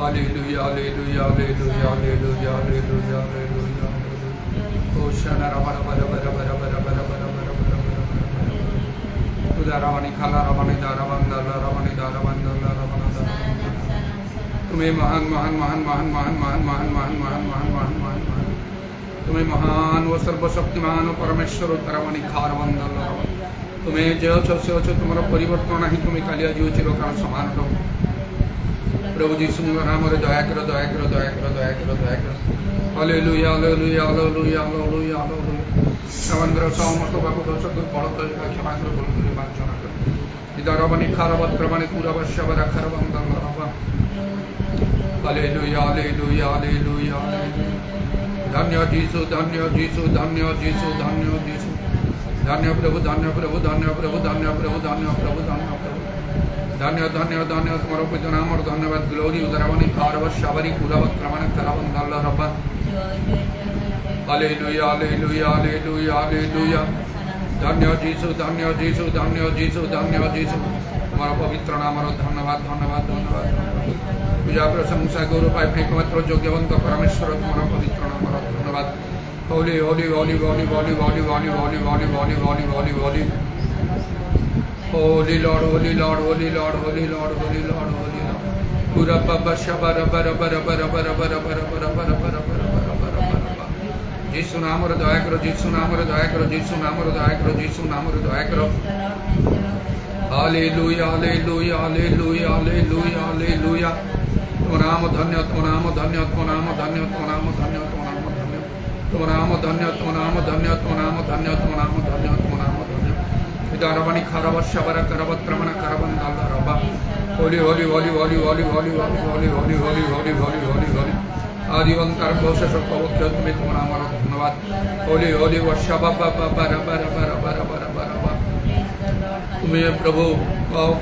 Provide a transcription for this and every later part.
Hallelujah, hallelujah, hallelujah, hallelujah, hallelujah, hallelujah. Hosanna, Ramana, Bara, Bara, Bara, Bara, Bara, Bara, Bara, Bara, Bara. Udaramani, Khala, Ramani, Daramanda, Ramani, Daramanda, Ramana, तुम्हें महान महान महान महान महान महान महान महान महान महान महान महान महान तुम्हें महान व सर्वशक्तिमान परमेश्वर उत्तरमणि खारवंदल तुम्हें जय से तुम्हारा परिवर्तन नहीं तुम्हें कालिया जीव चिरकाल समान रहो प्रभु जी सुन नाम रे दया करो दया करो दया करो दया करो दया करो hallelujah hallelujah hallelujah hallelujah hallelujah समंद्र समस्त बाबू दोष को बड़ कर क्षमा करो बोल कर वांछना करो इदरमणि खारवत्रमणि पूरा वर्षवरा खारवंदल रवा हालेलुया हालेलुया हालेलुया धन्य जीसु धन्य जीसु धन्य जीसु धन्य जीसु धन्य प्रभु धन्य प्रभु धन्य प्रभु धन्य प्रभु धन्य प्रभु धन्य प्रभु धन्य धन्य धन्य तुम्हारा पूज्य नाम और धन्यवाद ग्लोरी उदरवनी कारव शबरी कुलवक्रमण करवंदल रब्बा हालेलुया हालेलुया हालेलुया हालेलुया धन्य जीसु धन्य जीसु धन्य जीसु धन्य जीसु तुम्हारा पवित्र नाम और धन्यवाद धन्यवाद धन्यवाद पूजा प्रशंसा गौरव एकमात्र योग्यवंत परमेश्वर तुम्हारा पवित्र नाम और धन्यवाद Holi Holi Holi Holi Holi Holi Holi Holi Holi Holi Holi Holi Holi Holy Lord, Holy Lord, Holy Lord, Holy Lord, Holy Lord, Holy Lord. Pura Baba Shabara Bara Bara Bara Bara Bara Bara Bara Bara Bara Bara Bara Bara Bara. Jesus नाम और दया करो, Jesus नाम और दया करो, Jesus नाम और दया करो, Jesus नाम और दया करो. Hallelujah, Hallelujah, Hallelujah, Hallelujah, Hallelujah. तुम नाम धन्य, तुम नाम धन्य, तुम नाम धन्य, तुम नाम धन्य, तुम नाम धन्य, तुम नाम धन्य, तुम नाम धन्य, तुम नाम धन्य, तुम नाम धन्य, तुम नाम धन्य. इदारवनी खारवशवरा करवत्रमण करवंदल रब्बा होली होली होली होली होली होली होली होली होली होली होली होली होली होली आदिवंतर बहुशेष पवित्र तुम्हें तुम नाम और धन्यवाद होली होली वशबा बाबा bara bara bara bara bara bara तुम्हें प्रभु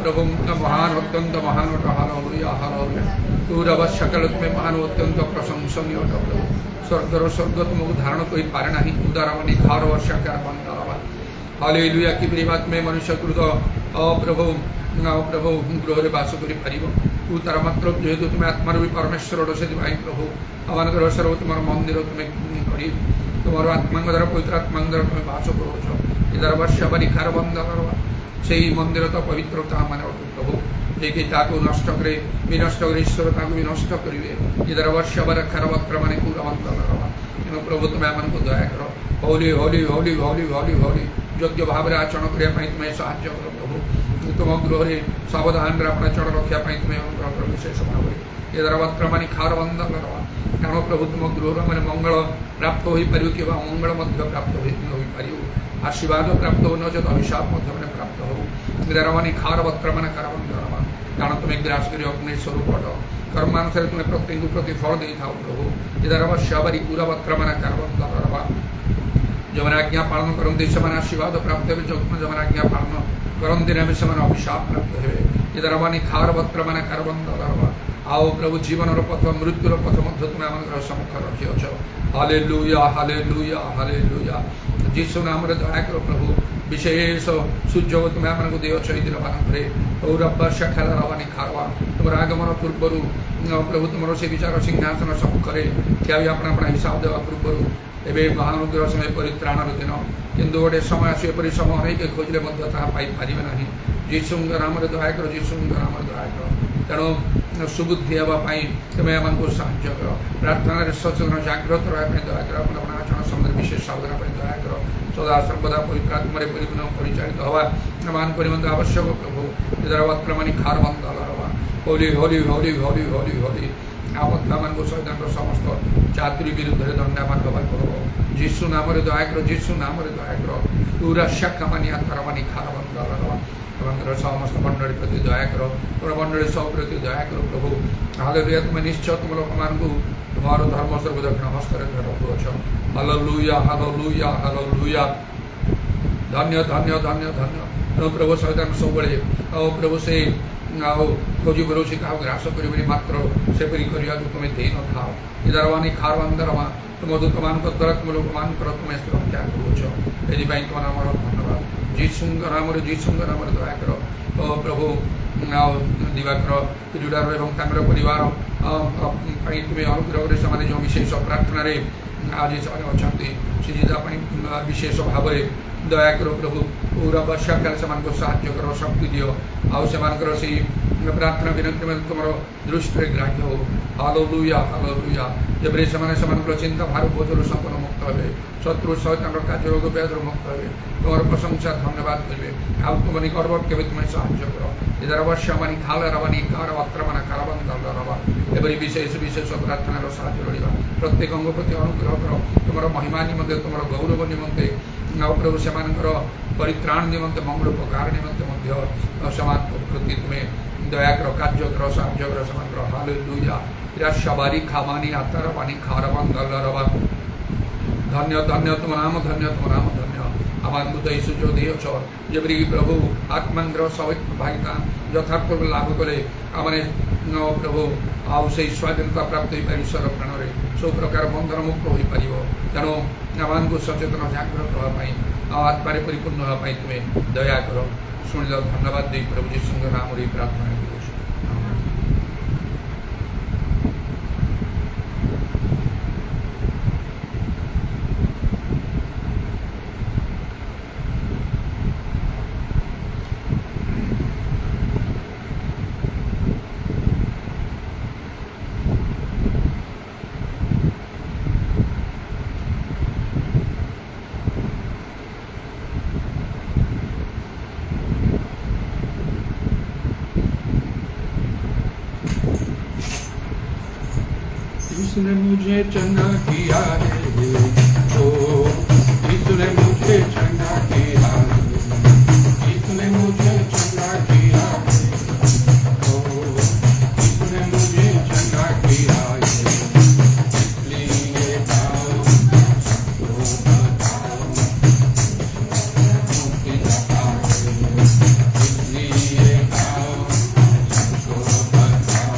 प्रभु महान अत्यंत महान हालेलुया हालेलुया पूरा सकल तुम्हें महान अत्यंत प्रशंसनीय प्रभु स्वर्गर स्वर्ग तुमको धारण कोई पारे नहीं उदारवनी खारवशकर बंदल हालेलुया कि बात में मनुष्य कृत प्रभु प्रभु गृह बास कर तार मात्र जेहेतु तुम्हें आत्मार भी परमेश्वर से प्रभु आम सर्व तुम मंदिर तुम्हें कर तुम आत्मा द्वारा पवित्र आत्मा द्वारा तुम्हें बास करोच इधर वर्षाबारी खार बंद से ही मंदिर तो पवित्रता मान प्रभु देखिए नष्ट करे विनष्ट कर ईश्वर भी नष्ट करेंगे इधर वर्षाबार खार वक्र मान पूरा बंद प्रभु तुम्हें आम को दया कर होली होली होली होली होली होली योग्य भाव में आचरण करने तुम्हें साहय कर प्रभु तुम गृह में सावधान आचरण रखापी तुम्हें अनुग्रह कर विशेष भाव में ये द्वारा मानी खार बंद करवा कारण प्रभु तुम गृह मैंने मंगल प्राप्त हो पार कि मंगल प्राप्त हो पार आशीर्वाद प्राप्त हो नचेत अभिशाप मैंने प्राप्त हो द्वारा मानी खार वक्र मैंने खार बंद करवा कारण तुम्हें ग्रास कर अग्नि स्वरूप कर्मानुसार तुम्हें प्रत्येक प्रति फल दे था प्रभु ये द्वारा शबरी पूरा वक्र मैंने खार बंद करवा जो मैंने आज्ञा पालन करते से आशीर्वाद प्राप्त हे जो मैंने आज्ञा पालन करते ना से अभिशाप प्राप्त हे इधर मानी खार वक्र मैंने खार बंद करवा आओ प्रभु जीवन पथ मृत्युर पथ मध्य तुम्हें आम सम्मुख रखिछ हालेलुया हालेलुया हालेलुया जीसु नाम दया कर प्रभु विशेष सुजोग तुम्हें आम देच दिन मानक औरब्बा शाखाला रवानी खारवा तुम आगमन पूर्वर प्रभु तुम से विचार सिंहासन सम्मुख क्या भी अपना अपना हिसाब देवा पूर्वर एवं महानुग्रह समय परित्राणर दिन किंतु गोटे समय आसपरी समय नहीं खोजले पारे ना जीशु नाम दया कर जीशु नाम दया कर तेणु सुबुद्धि हाँपाई तुम्हें आमको साहय कर प्रार्थना सचेतन जाग्रत रहा दया कर अपना आचरण समय विशेष सावधान दया कर सदा सर्वदा पवित्र आत्मा परिपूर्ण परिचालित हवा मान परिबंध आवश्यक प्रभु वक्र खार बंद हवा होली होली होली होली होली होली आमान को शैतान समस्त चातुरी विरुद्ध दंडामान दबा कर जीशु नाम दया कर जीशु नाम दया कर पूरा शाखामानी आत्मानी खार बंद समस्त मंडली प्रति दया कर तुम मंडली सब प्रति दया कर प्रभु हालेलुया तुम्हें निश्चय तुम लोक मान तुम्हारा धर्म सर्व दक्षिण हस्त रखुच हालेलुया हालेलुया हालेलुया धन्य धन्य धन्य धन्य प्रभु शैतान सब प्रभु से खोजी बरोसी क्या ग्रास कर मात्र सेपरी करने तुम्हें दे न था इधर वानी खार बंदर तुम दूत मान द्वारा तुम लोक मान तुम्हें रक्षा करुच ये तुम नाम धन्यवाद जीशु नाम दया कर प्रभु दिवाकर जुड़ार परिवार तुम्हें अनुग्रह करे से जो विशेष प्रार्थना रे आज अच्छा सीधा विशेष भाव दया करो प्रभु पूरा वर्षा काल से साहाଯ୍य करो शक्ति दियो आउ से प्रार्थना विनती में तुम दृष्टि ग्राह्य हो हालेलुया हालेलुया जब से चिंता भार बोझर संपूर्ण मुक्त हे शत्रु सहित कार्य रोग व्याधि मुक्त हे तुम प्रशंसा धन्यवाद करेंगे आउ तुम निकट के तुम्हें साहाଯ୍य कर इधर वर्षा मानी खाल रवानी कार वक्र माना कारबन दल रवा एवं विशेष विशेष प्रार्थनार साहाଯ୍य रहा प्रत्येक अंग प्रति अनुग्रह कर तुम महिमा निमंते तुम गौरव निमंते प्रभु से परित्राण निमंते मंगलोपकार निमंते समाज प्रति तुम्हें दया करो कार्य करो साहाଯ୍य करो से हालेलुया शबारी खावानी आतर पानी खारबान दल रवा धन्य धन्य तुम नाम धन्य तुम नाम धन्य আমার মধ্যে এই সুযোগ দিয়েছ যেমনি প্রভু আত্মাঙ্গ্র সবাই ভাইতা যথার্থ লাভ করে আমার প্রভু আউ সেই স্বাধীনতা প্রাপ্ত হয়ে ঈশ্বর প্রাণরে সব প্রকার বন্ধন মুক্ত হয়ে পারিব তেণু আমাকে সচেতন জাগ্রত হওয়া আত্মারে পরিপূর্ণ হওয়া তুমি দয়া কর শুনিল ধন্যবাদ দিই প্রভু যিশুঙ্গ নামরে প্রার্থনা করি जिसने मुझे चंगा किया है ओ जिसने मुझे चंगा किया है जिसने मुझे चंगा किया है ओ जिसने मुझे चंगा किया है इसलिए गाओ सबको बताओ मुक्ति दाता है इसलिए गाओ सबको बताओ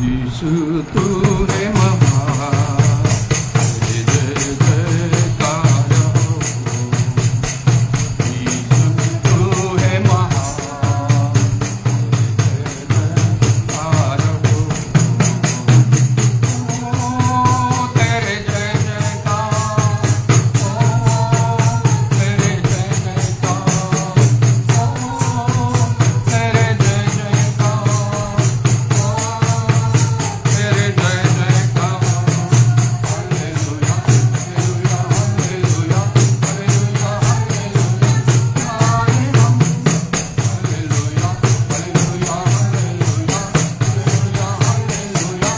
यीशु तू है महान, जय जयकार हो। यीशु तू है महान, जय जयकार हो। ओ तेरे जय जयकार, ओ तेरे जय जयकार, ओ तेरे जय जयकार, तेरे जय जयकार। Hallelujah hallelujah hallelujah hallelujah hallelujah hallelujah hallelujah hallelujah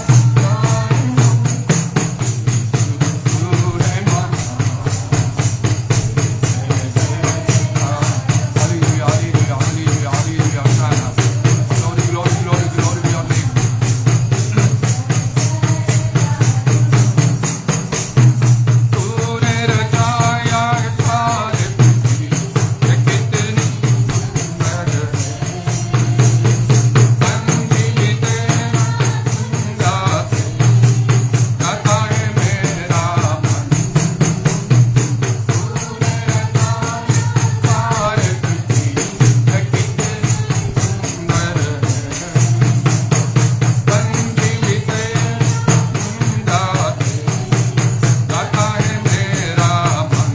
तूने रचाया सारे पृथ्वी, ये कितनी सुंदर है। अंधी तेरा गाते, गाता है मेरा मन। तूने रचाया सारे पृथ्वी, ये कितनी सुंदर है। अंधी तेरा गाते, गाता है मेरा मन।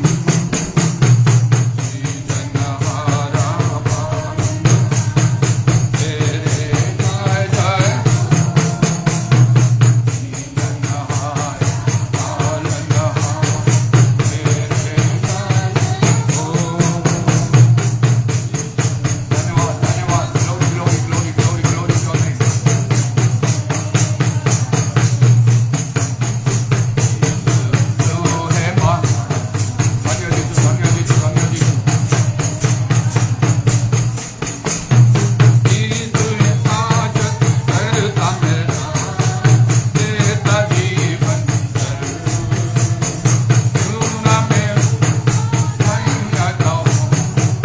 जीवनहारा पावन तेरे जय जय। जीवनहारा पालनहार तेरे जय। ओ धन्यवाद धन्यवाद, glory glory glory glory glory glory. तू है महान, धन्य यीशु धन्य यीशु धन्य यीशु। यीशु ये साजत करता मेरा, देता जीवन कर। तू ना मैं धन्य जाऊं,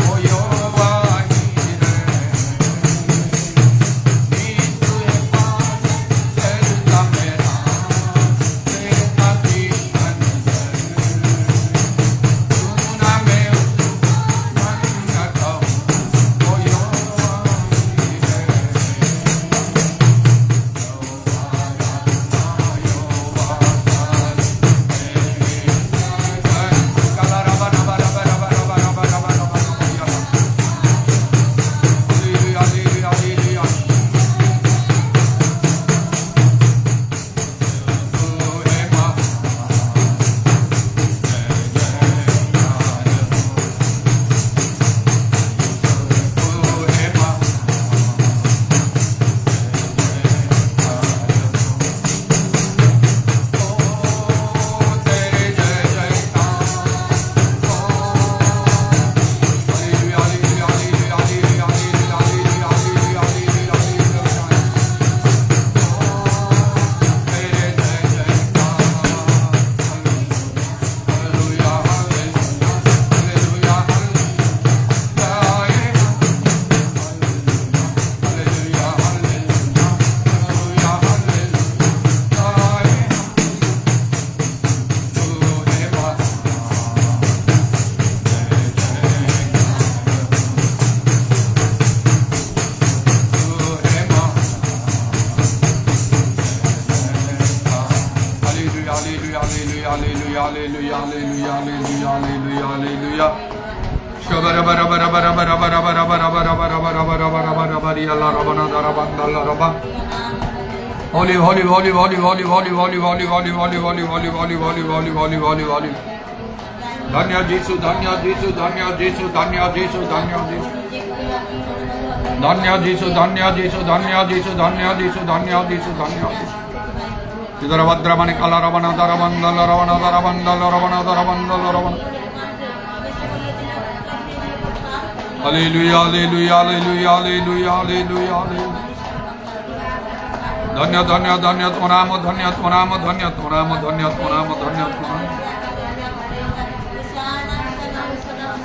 ओ यहोवा हीरे। यीशु ये साजत करता मेरा, देता जीवन कर। तू ना मैं धन्य जाऊं, ओ यहोवा हीरे। तेरे जय जयकार, Holy, holy, holy, holy, holy, holy, holy, holy, holy, holy, holy, holy, holy, holy, holy, holy, holy, holy. धन्य जीसु, धन्य जीसु, धन्य जीसु, धन्य जीसु, धन्य जीसु, धन्य जीसु, धन्य जीसु, धन्य जीसु, धन्य जीसु, धन्य जीसु, धन्य जीसु। इधर भद्रमणि कला रवण दरबंदल रवण दरबंदल रवण दरबंदल रवण। Hallelujah hallelujah hallelujah hallelujah hallelujah hallelujah. धन्य धन्य धन्य तो नाम, धन्य तो नाम, धन्य तो नाम, धन्य तो नाम, धन्य तो नाम।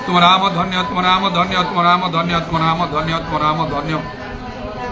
तुम नाम धन्य, तुम नाम धन्य, तुम नाम धन्य, तुम नाम धन्य, तुम नाम धन्य।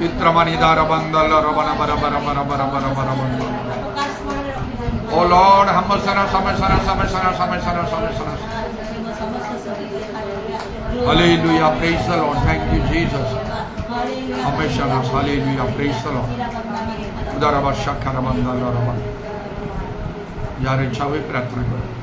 Itramanidara bandala rabana bara bara bara bara bara bara bara. Oh Lord, hamasana samasana samasana samasana samasana. Hallelujah, praise the Lord. Thank you, Jesus. Hamasana, hallelujah, praise the Lord. Udaraba shakara bandala rabana. यार इच्छा हुई प्रार्थना करो.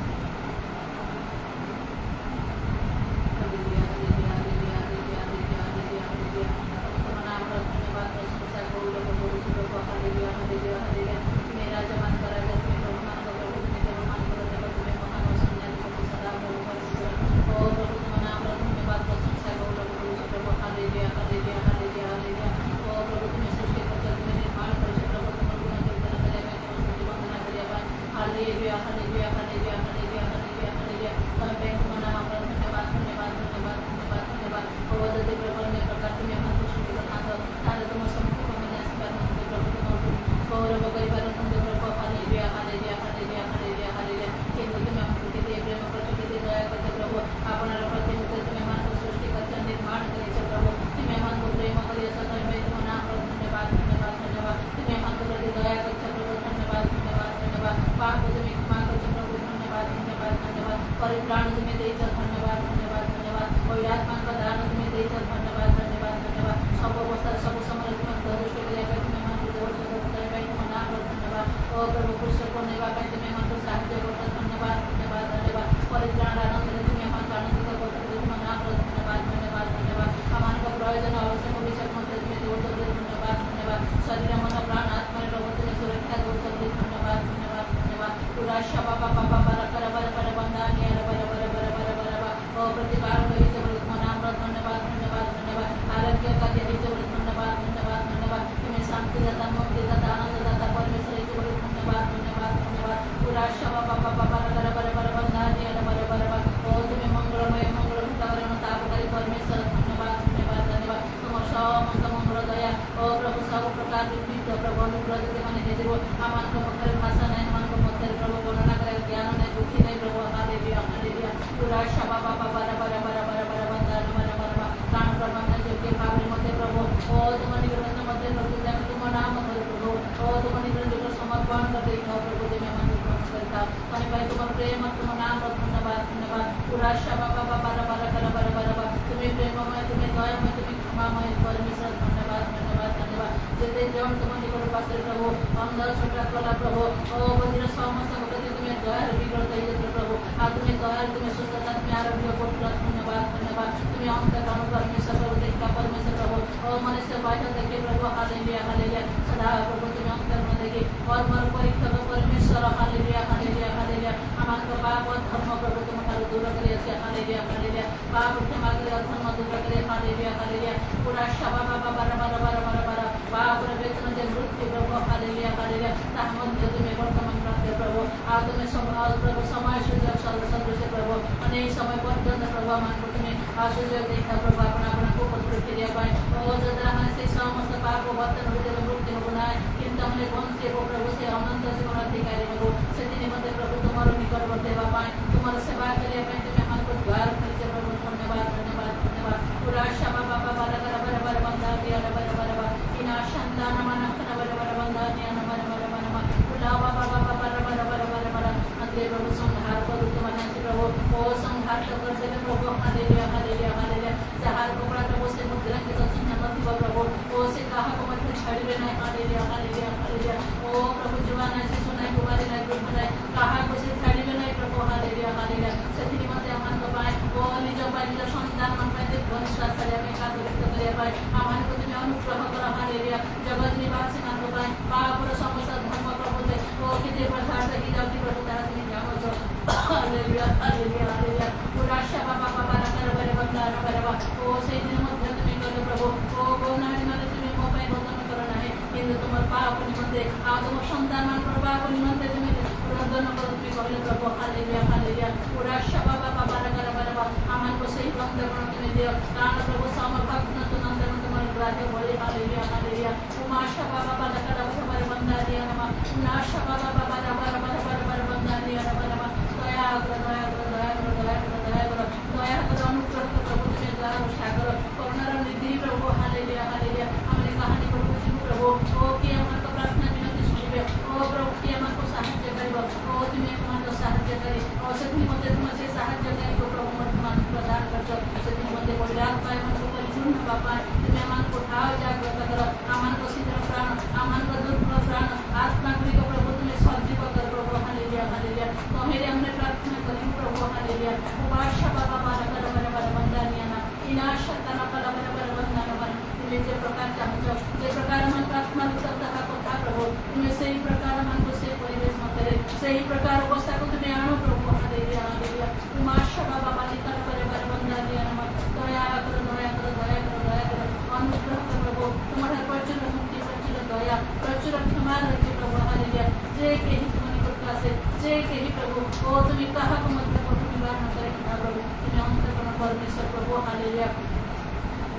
ନେବା ପାଇଁ ତୁମେ ଆମମାନଙ୍କୁ ଠାଅ ଜାଗ୍ରତ କର। ଆମମାନଙ୍କ ଶୀଘ୍ର ପ୍ରାଣ ଆମମାନଙ୍କ ଦୁର୍ବଳ ପ୍ରାଣ ଆତ୍ମା ଗୁଡ଼ିକ ପ୍ରଭୁ ତୁମେ ସଜୀବ କର ପ୍ରଭୁ। Hallelujah hallelujah. ତହିଁରେ ଆମେ ପ୍ରାର୍ଥନା କରିବୁ ପ୍ରଭୁ। ହାଲେଲୁୟା। ଉପାସ୍ୟ ବାବା ବାର ବାର ବାର ବାର ବନ୍ଦାନିଆନା ଇନାଶତନ ପର ବାର ବାର ବନ୍ଦାନ ବାର। ତୁମେ ଯେ ପ୍ରକାର ଚାହୁଁଛ ଯେ ପ୍ରକାର ମାନଙ୍କ ଆତ୍ମାର ସତ୍ତା କଥା ପ୍ରଭୁ ତୁମେ ସେହି ପ୍ରକାର ମାନଙ୍କୁ ସେ ପରିବେଶ ମଧ୍ୟରେ ସେହି ପ୍ରକାର ଅବସ୍ଥାକୁ ତୁମେ ଆଣୁ ପ୍ରଭୁ। Hallelujah hallelujah. ଉମାସ୍ୟ ବାବା ବାଲିକାର ବାର ବାର ବନ୍ଦାନିଆନା ଦୟା କର ଦୟା କର ଦୟା କର ଦୟା କର ଅନୁଗ୍ରହ କର ପ୍ରଭୁ। ତୁମର ପ୍ରଚୁର ମୁକ୍ତି ପ୍ରଚୁର ଦୟା ପ୍ରଚୁର କ୍ଷମା ରହିଛି ପ୍ରଭୁ। ହାଲେଲୁୟା। ଯେ କେହି ତୁମ ନିକଟକୁ ଆସେ ଯେ କେହି ପ୍ରଭୁ ଓ ତୁମେ କାହାକୁ ମଧ୍ୟ କଠୋର ନିବାରଣ କରେ ପ୍ରଭୁ ତୁମେ ଅନ୍ତଃକରଣ ପରମେଶ୍ୱର ପ୍ରଭୁ। ହାଲେଲୁୟା।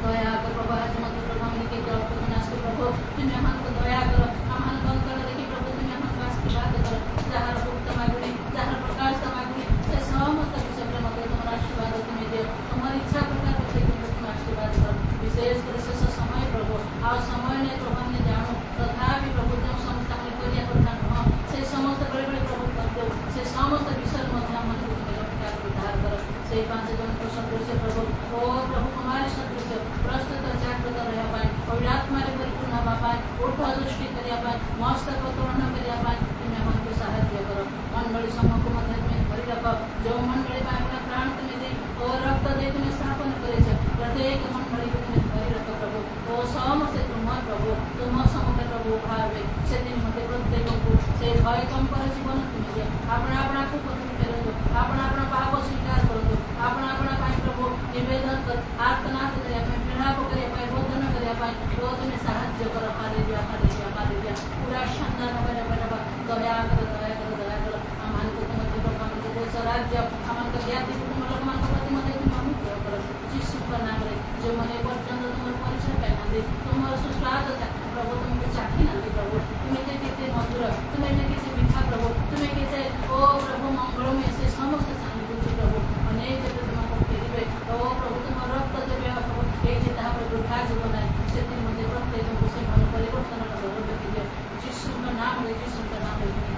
ଦୟା କର ପ୍ରଭୁ। ଆଜି ମଧ୍ୟ ପ୍ରଭୁ ଆମେ କେତେ ଅଳ୍ପ ଦିନ ଆସୁ ପ୍ରଭୁ ତୁମେ ଆମମାନଙ୍କୁ ଦୟା କର। ଆମମାନଙ୍କ ଅନ୍ତର ଦେଖି ପ୍ରଭୁ ତୁମେ ଆମମାନଙ୍କୁ ଆଶୀର୍ବାଦ କର। ଯାହାର ଗୁପ୍ତ ମାଗୁଣି ଯାହାର ପ୍ରକାଶ ମାଗୁଣି ସେ ସମସ୍ତ ବିଷୟରେ ମଧ୍ୟ ତୁମର ଆଶୀର୍ବାଦ ତୁମେ ଦିଅ। ତୁମର ଇଚ୍ଛା ପ୍ରକାର ତୁମେ ଆଶୀର୍ବାଦ କର। ବିଶେଷ କରି ଶେଷ ସମୟ ପ୍ରଭୁ ଆଉ ସମୟ ନେଇ ପ୍ରଭୁ ଆମେ ଜାଣୁ ତଥାପି ପ୍ରଭୁ ଯେଉଁ ସମସ୍ତ ଆମେ କରିବା କଥା ନୁହଁ ସେ ସମସ୍ତ ବେଳେ ପ୍ରଭୁ କରିଦେଉ। ସେ ସମସ୍ତ ବିଷୟରେ ମଧ୍ୟ ଆମମାନଙ୍କୁ ତୁମେ ରକ୍ଷା ଉଦ୍ଧାର କର। ସେଇ 5 ଜଣଙ୍କ ସଦୃଶ୍ୟ ପ୍ରଭୁ ଓ ପ୍ରଭୁ କୁମାରୀ ସଦୃଶ୍ୟ ପ୍ରସ୍ତୁତ ଜାଗ୍ରତ ରହିବା ପାଇଁ ଅଭିଆତ୍ମାରେ ପରିପୂର୍ଣ୍ଣ ହେବା ପାଇଁ ଉର୍ଦ୍ଧ ଦୃଷ୍ଟି କରିବା ପାଇଁ ମସ୍ତକ ଉତ୍ତୋଳନ କରିବା ପାଇଁ ତୁମେ ଆମକୁ ସାହାଯ୍ୟ କର। ମଣ୍ଡଳୀ ସମୂହକୁ ମଧ୍ୟ ତୁମେ ଧରି ରଖ। ଯେଉଁ ମଣ୍ଡଳୀ ପାଇଁ ଆପଣ ପ୍ରାଣ ତୁମେ ଦେଇ ଓ ରକ୍ତ ଦେଇ ତୁମେ ସ୍ଥାପନ କରିଛ ପ୍ରତ୍ୟେକ ମଣ୍ଡଳୀକୁ ତୁମେ ଧରି ରଖ ପ୍ରଭୁ ଓ ସମସ୍ତେ ତୁମ ପ୍ରଭୁ ତୁମ ସମୁଦ୍ର ପ୍ରଭୁ ଭାବେ ସେଦିନ ମୋତେ ପ୍ରତ୍ୟେକଙ୍କୁ ସେ ଭୟ କମ୍ପର ଜୀବନ ତୁମେ ଦିଅ। ଆପଣ ଆପଣାକୁ ପଥରେ ଫେରନ୍ତୁ। ଆପଣ ଆପଣ ପାପ ସ୍ୱୀକାର କରନ୍ତୁ। ଆପଣ ଆପଣ ପାଇଁ ପ୍ରଭୁ ନିବେଦନ କର ଆର୍ତ୍ତନାଦ କରିବା ପାଇଁ ବିଳାପ କରିବା ପାଇଁ ରୋଦନ କରିବା ପାଇଁ ଓ ତୁମେ ସାହାଯ୍ୟ କର। Hallelujah hallelujah hallelujah. ପୁରା ସନ୍ଧାନ ଦୟା କର ଦୟା କର ଦୟା କର। ଆମମାନଙ୍କୁ ତୁମ ଆମଙ୍କ ଦେଶ ରାଜ୍ୟ ଆମଙ୍କ ଜ୍ଞାତି କୁଟୁମ୍ବ ଲୋକମାନଙ୍କ ପ୍ରତି ମଧ୍ୟ ତୁମେ ଅନୁଗ୍ରହ କର। ଯୀଶୁଙ୍କ ନାମରେ ଯେଉଁମାନେ ଏପର୍ଯ୍ୟନ୍ତ ତୁମର ପରିଚୟ ପାଇନାହାନ୍ତି ତୁମର ସୁସ୍ୱାଦ ପ୍ରଭୁ ତୁମକୁ ଚାଖି ନାହାନ୍ତି ପ୍ରଭୁ ତୁମେ ଯେ କେତେ ମଧୁର ତୁମେ ଯେ କେତେ ମିଠା ପ୍ରଭୁ ତୁମେ କେତେ ଓ ପ୍ରଭୁ ମଙ୍ଗଳମୟ ସେ ସମସ୍ତେ ଜାଣି ବୁଝୁ ପ୍ରଭୁ ଅନେକ ଯେବେ ତୁମକୁ ଫେରିବେ ଓ ପ୍ରଭୁ ତୁମ ରକ୍ତ ଯେବେ ପ୍ରଭୁ ଏଇଠି ତାହାପରେ ବୃଦ୍ଧା ଯିବ ନାହିଁ ସେଥିରେ ମଧ୍ୟ ପ୍ରତ୍ୟେକଙ୍କୁ ସେ ଭଲ ପରିବର୍ତ୍ତନର ଗୌରବ ଦିଅ। ଯୀଶୁଙ୍କ ନାମରେ ଦୟା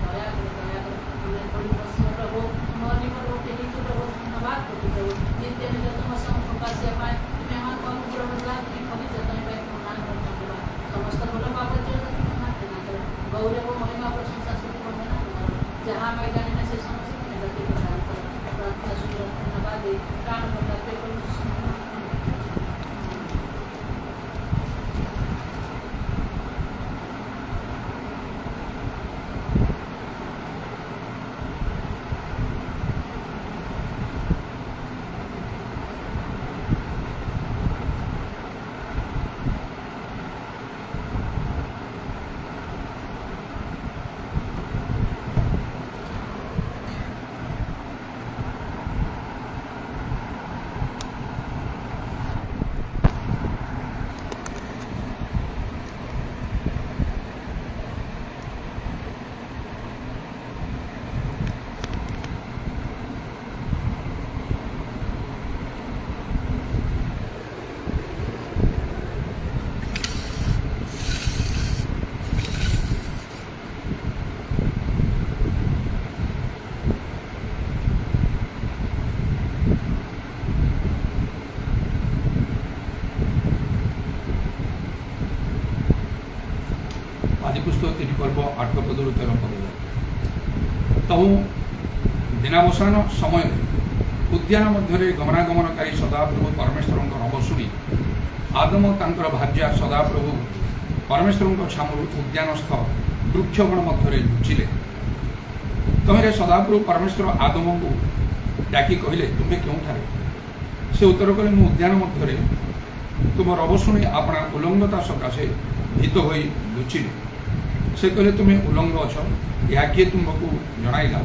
କର ଦୟା କର। ଆମେ ପଡ଼ି ବସିବା ପ୍ରଭୁ ତୁମ ନିକଟକୁ ଫେରିଛୁ ପ୍ରଭୁ ଧନ୍ୟବାଦ କରୁଛୁ ପ୍ରଭୁ ନିତ୍ୟ ନିଜ ତୁମ ସମ୍ମୁଖକୁ ଆସିବା ପାଇଁ ତୁମେ ଆମକୁ ଅନୁଗ୍ରହ ଦ୍ୱାରା ତୁମେ ଖୋଲିଛ ତମେ ପାଇଁ ତୁମ ନାମ ଧନ୍ୟବାଦ। ସମସ୍ତ ଭଲ ପାପ ତୁମେ ମାର୍ଜନା କର। ଗୌରବ ମହିମା ପ୍ରଶଂସା ସ୍ତୁତି ବନ୍ଦନା ତୁମର ଯାହା ଆମେ ଜାଣିନା ସେ ସମସ୍ତ ତୁମେ ଗତି ପ୍ରଦାନ କର। ପ୍ରାର୍ଥନା ସୁନ୍ଦର ଧନ୍ୟବାଦ ଦେଇ ପ୍ରାଣ ପ୍ରଦାନ କରୁଛୁ। पुस्तक 3 पर्व 8 पदरू 13 पद तहु दिनावसान समय उद्यान मध्य गमनागमनकारी सदाप्रभु परमेश्वर नभ शुणी आदम तांकर भार्या सदाप्रभु परमेश्वर छामु उद्यानस्थ वृक्षगण मध्य लुचिले तमें सदाप्रभु परमेश्वर आदम को डाकी कहले तुम्हें क्यों से उत्तर कले मु उद्यान मध्य तुम रब शुणी अपना उल्लंघता सकाशे भीत हो लुचिले से कहले तुम्हें उल्लंघ अछ या किए तुमको जनाइला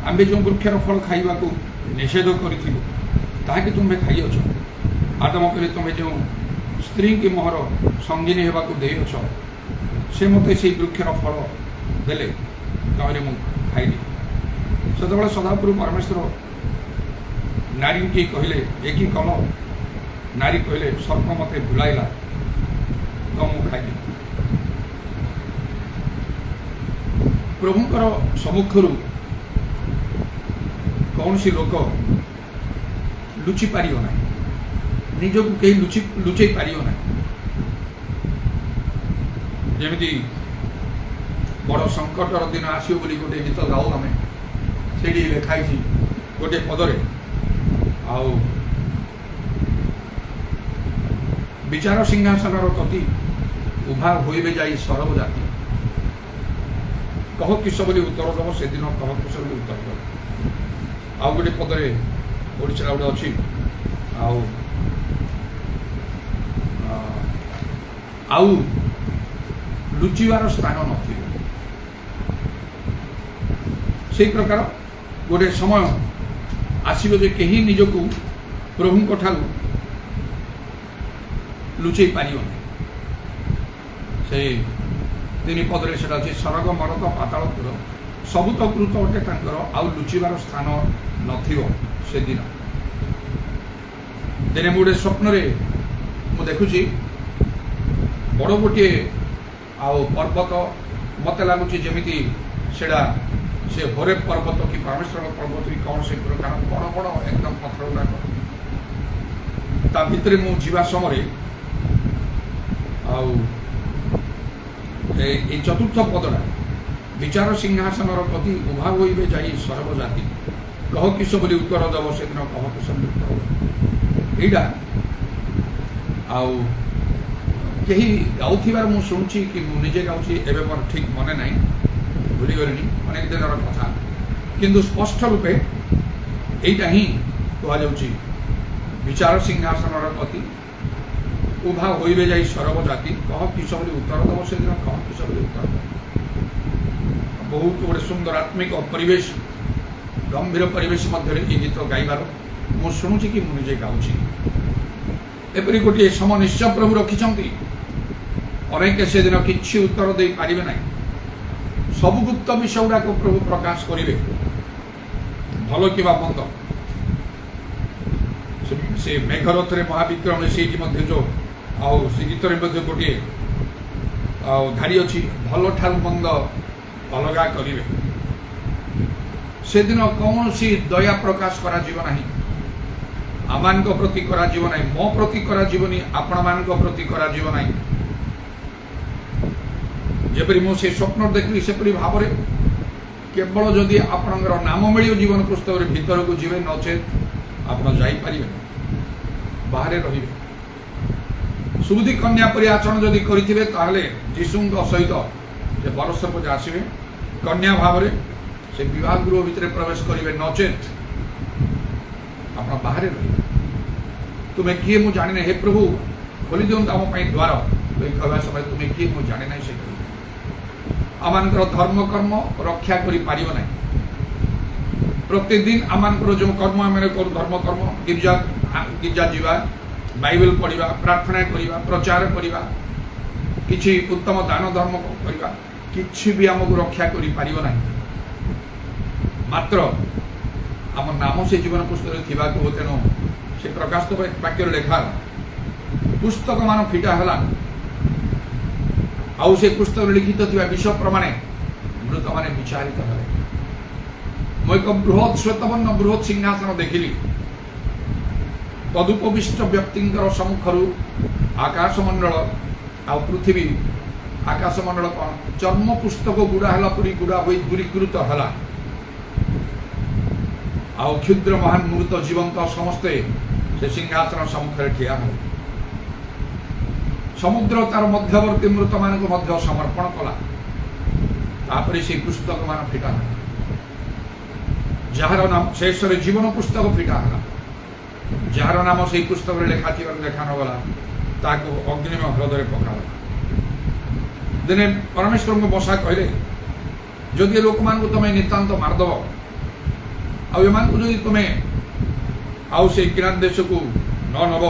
आंबे जो वृक्षर फल खाइबा को निषेध करिथिलु ताकि तुम्हें खाई अछ आदम कहले तुम्हें जो स्त्री की मोहर संगिनी होगा देछ से मत से वृक्षर फल देले कहले मु खाइली से सदाप्रभु परमेश्वर नारी की कहले एक कल नारी कहले सर्प मत भुलाइला तो मु खाइली प्रभुंकर सम्मुखर कौन सी लोक लुचि पार ना ନିଜକୁ କେହି ଲୁଚେଇ ପାରିବ ନାହିଁ। ଯେମିତି ବଡ଼ ସଂକଟର ଦିନ ଆସିବ ବୋଲି ଗୋଟେ ଗୀତ ଗାଉ ଆମେ, ସେଇଠି ଲେଖା ହେଇଛି ଗୋଟିଏ ପଦରେ, ଆଉ ବିଚାର ସିଂହାସନର ଗତି ଉଭା ହୋଇବେ ଯାଇ ସରବ ଜାତି, କହ କିସ ବୋଲି ଉତ୍ତର ଦେବ ସେଦିନ କହ କିସ ବୋଲି ଉତ୍ତର ଦେବ। ଆଉ ଗୋଟେ ପଦରେ ଓଡ଼ିଶାରେ ଗୋଟେ ଅଛି, ଆଉ ଲୁଚିବାର ସ୍ଥାନ ନଥିବ। ସେଇ ପ୍ରକାର ଗୋଟେ ସମୟ ଆସିବ ଯେ କେହି ନିଜକୁ ପ୍ରଭୁଙ୍କ ଠାରୁ ଲୁଚେଇ ପାରିବ ନାହିଁ। ସେ 3 ପଦରେ ସେଟା ଅଛି, ସରଗ ମରତ ପାତାଳ ପୁର ସବୁ ତ କୃତ ଅଟେ ତାଙ୍କର, ଆଉ ଲୁଚିବାର ସ୍ଥାନ ନଥିବ ସେଦିନ। ଦିନେ ମୁଁ ଗୋଟେ ସ୍ୱପ୍ନରେ ମୁଁ ଦେଖୁଛି ବଡ଼ ଗୋଟିଏ ଆଉ ପର୍ବତ, ମୋତେ ଲାଗୁଛି ଯେମିତି ସେଟା ସେ ହରେବ ପର୍ବତ କି ପରମେଶ୍ୱର ପର୍ବତ କି କ'ଣ ସେ ପ୍ରକାର ବଡ଼ ବଡ଼ ଏକଦମ ପଥର ଗୁଡ଼ାକ। ତା ଭିତରେ ମୁଁ ଯିବା ସମୟରେ ଆଉ এই 4th পদটা, বিচার সিংহাসনর গতি উভা হইবে যাই সর্বজাতি, কহ কিস বলি উত্তর দেব সেদিন কহ কিস বলি উত্তর দেব। এইটা আউ কেহি গাউথিবার মু শুনছি কি মু নিজে গাউছি এবে মোর ঠিক মনে নাই, ভুলি গলিনি অনেক দিনের কথা, কিন্তু স্পষ্ট রূপে এইটা হি কুয়া যাଉଛି, বিচার সিংহাসনর গতি উভা হইবে যাই সর্বজাতি, কহ কিস বলি উত্তর দেব সেদিন কহ কিস বলি উত্তর দেব। ବହୁତ ଗୋଟେ ସୁନ୍ଦର ଆତ୍ମିକ ପରିବେଶ, ଗମ୍ଭୀର ପରିବେଶ ମଧ୍ୟରେ ଏ ଗୀତ ଗାଇବାର ମୁଁ ଶୁଣୁଛି କି ମୁଁ ନିଜେ ଗାଉଛି। ଏପରି ଗୋଟିଏ ସମୟ ନିଶ୍ଚୟ ପ୍ରଭୁ ରଖିଛନ୍ତି। ଅନେକ ସେଦିନ କିଛି ଉତ୍ତର ଦେଇପାରିବେ ନାହିଁ। ସବୁ ଗୁପ୍ତ ବିଷୟ ଗୁଡ଼ାକ ପ୍ରଭୁ ପ୍ରକାଶ କରିବେ, ଭଲ କିମ୍ବା ମନ୍ଦ। ସେ ମେଘରଥରେ ମହାବିକ୍ରମରେ ସେଇଠି ମଧ୍ୟ ଯୋଉ ଆଉ ସେ ଗୀତରେ ମଧ୍ୟ ଗୋଟିଏ ଆଉ ଧାଡ଼ି ଅଛି, ଭଲ ଠାରୁ ମନ୍ଦ ଅଲଗା କରିବେ। ସେଦିନ କୌଣସି ଦୟା ପ୍ରକାଶ କରାଯିବ ନାହିଁ, ଆମମାନଙ୍କ ପ୍ରତି କରାଯିବ ନାହିଁ, ମୋ ପ୍ରତି କରାଯିବନି, ଆପଣମାନଙ୍କ ପ୍ରତି କରାଯିବ ନାହିଁ। ଯେପରି ମୁଁ ସେ ସ୍ୱପ୍ନ ଦେଖିଲି ସେପରି ଭାବରେ କେବଳ ଯଦି ଆପଣଙ୍କର ନାମ ମିଳିବ ଜୀବନ ପୁସ୍ତକରେ ଭିତରକୁ ଯିବେ, ନଚେତ୍ ଆପଣ ଯାଇପାରିବେ, ବାହାରେ ରହିବେ। ସୁବୁଦ୍ଧି କନ୍ୟା ପରି ଆଚରଣ ଯଦି କରିଥିବେ ତାହେଲେ ଯୀଶୁଙ୍କ ସହିତ ସେ ବରଷକୁ ଯେ ଆସିବେ କନ୍ୟା ଭାବରେ ସେ ବିବାହ ଗୃହ ଭିତରେ ପ୍ରବେଶ କରିବେ, ନଚେତ୍ ଆପଣ ବାହାରେ ରହିବେ। ତୁମେ କିଏ ମୁଁ ଜାଣିନି, ହେ ପ୍ରଭୁ ଖୋଲି ଦିଅନ୍ତୁ ଆମ ପାଇଁ ଦ୍ୱାର, କହିବା ସମୟରେ ତୁମେ କିଏ ମୁଁ ଜାଣି ନାହିଁ ସେ କହିବେ। ଆମମାନଙ୍କର ଧର୍ମକର୍ମ ରକ୍ଷା କରିପାରିବ ନାହିଁ। ପ୍ରତିଦିନ ଆମମାନଙ୍କର ଯେଉଁ କର୍ମ ଆମେ କରୁ, ଧର୍ମକର୍ମ, ଗିର୍ଜା ଯିବା, ବାଇବେଲ ପଢ଼ିବା, ପ୍ରାର୍ଥନା କରିବା, ପ୍ରଚାର କରିବା, କିଛି ଉତ୍ତମ ଦାନ ଧର୍ମ କରିବା, କିଛି ବି ଆମକୁ ରକ୍ଷା କରିପାରିବ ନାହିଁ। ମାତ୍ର ଆମ ନାମ ସେ ଜୀବନ ପୁସ୍ତକରେ ଥିବାକୁ, ତେଣୁ ସେ ପ୍ରକାଶିତ ବାକ୍ୟରେ ଲେଖା ପୁସ୍ତକମାନ ଫିଟା ହେଲା, ଆଉ ସେ ପୁସ୍ତକରେ ଲିଖିତ ଥିବା ବିଷୟ ପ୍ରମାଣେ ମୃତମାନେ ବିଚାରିତ ହେଲେ। ମୁଁ ଏକ ବୃହତ୍ ଶ୍ଵେତବର୍ଣ୍ଣ ବୃହତ୍ ସିଂହାସନ ଦେଖିଲି, ତଦୁପବିଷ୍ଟ ବ୍ୟକ୍ତିଙ୍କର ସମ୍ମୁଖରୁ ଆକାଶମଣ୍ଡଳ ଆଉ ପୃଥିବୀ, ଆକାଶମଣ୍ଡଳ କ'ଣ ଚର୍ମ ପୁସ୍ତକ ଗୁଡ଼ା ହେଲା ପରି ଗୁଡ଼ା ହୋଇ ଦୂରୀକୃତ ହେଲା, ଆଉ କ୍ଷୁଦ୍ର ମହାନ ମୃତ ଜୀବନ୍ତ ସମସ୍ତେ ସେ ସିଂହାସନ ସମ୍ମୁଖରେ ଠିଆ ହେଲେ। ସମୁଦ୍ର ତାର ମଧ୍ୟବର୍ତ୍ତୀ ମୃତମାନଙ୍କୁ ମଧ୍ୟ ସମର୍ପଣ କଲା। ତାପରେ ସେଇ ପୁସ୍ତକମାନ ଫିଟା ହେଲା, ଯାହାର ନାମ ଶେଷରେ ଜୀବନ ପୁସ୍ତକ ଫିଟା ହେଲା। ଯାହାର ନାମ ସେଇ ପୁସ୍ତକରେ ଲେଖା ଥିବାର ଲେଖା ନଗଲା, ତାହାକୁ ଅଗ୍ନିମ ହ୍ରଦରେ ପକାଗଲା। ଦିନେ ପରମେଶ୍ୱରଙ୍କୁ ବସା କହିଲେ, ଯଦି ଲୋକମାନଙ୍କୁ ତମେ ନିତାନ୍ତ ମାରିଦେବ, ଆଉ ଏମାନଙ୍କୁ ଯଦି ତୁମେ ଆଉ ସେଇ କିରାତ ଦେଶକୁ ନ ନେବ,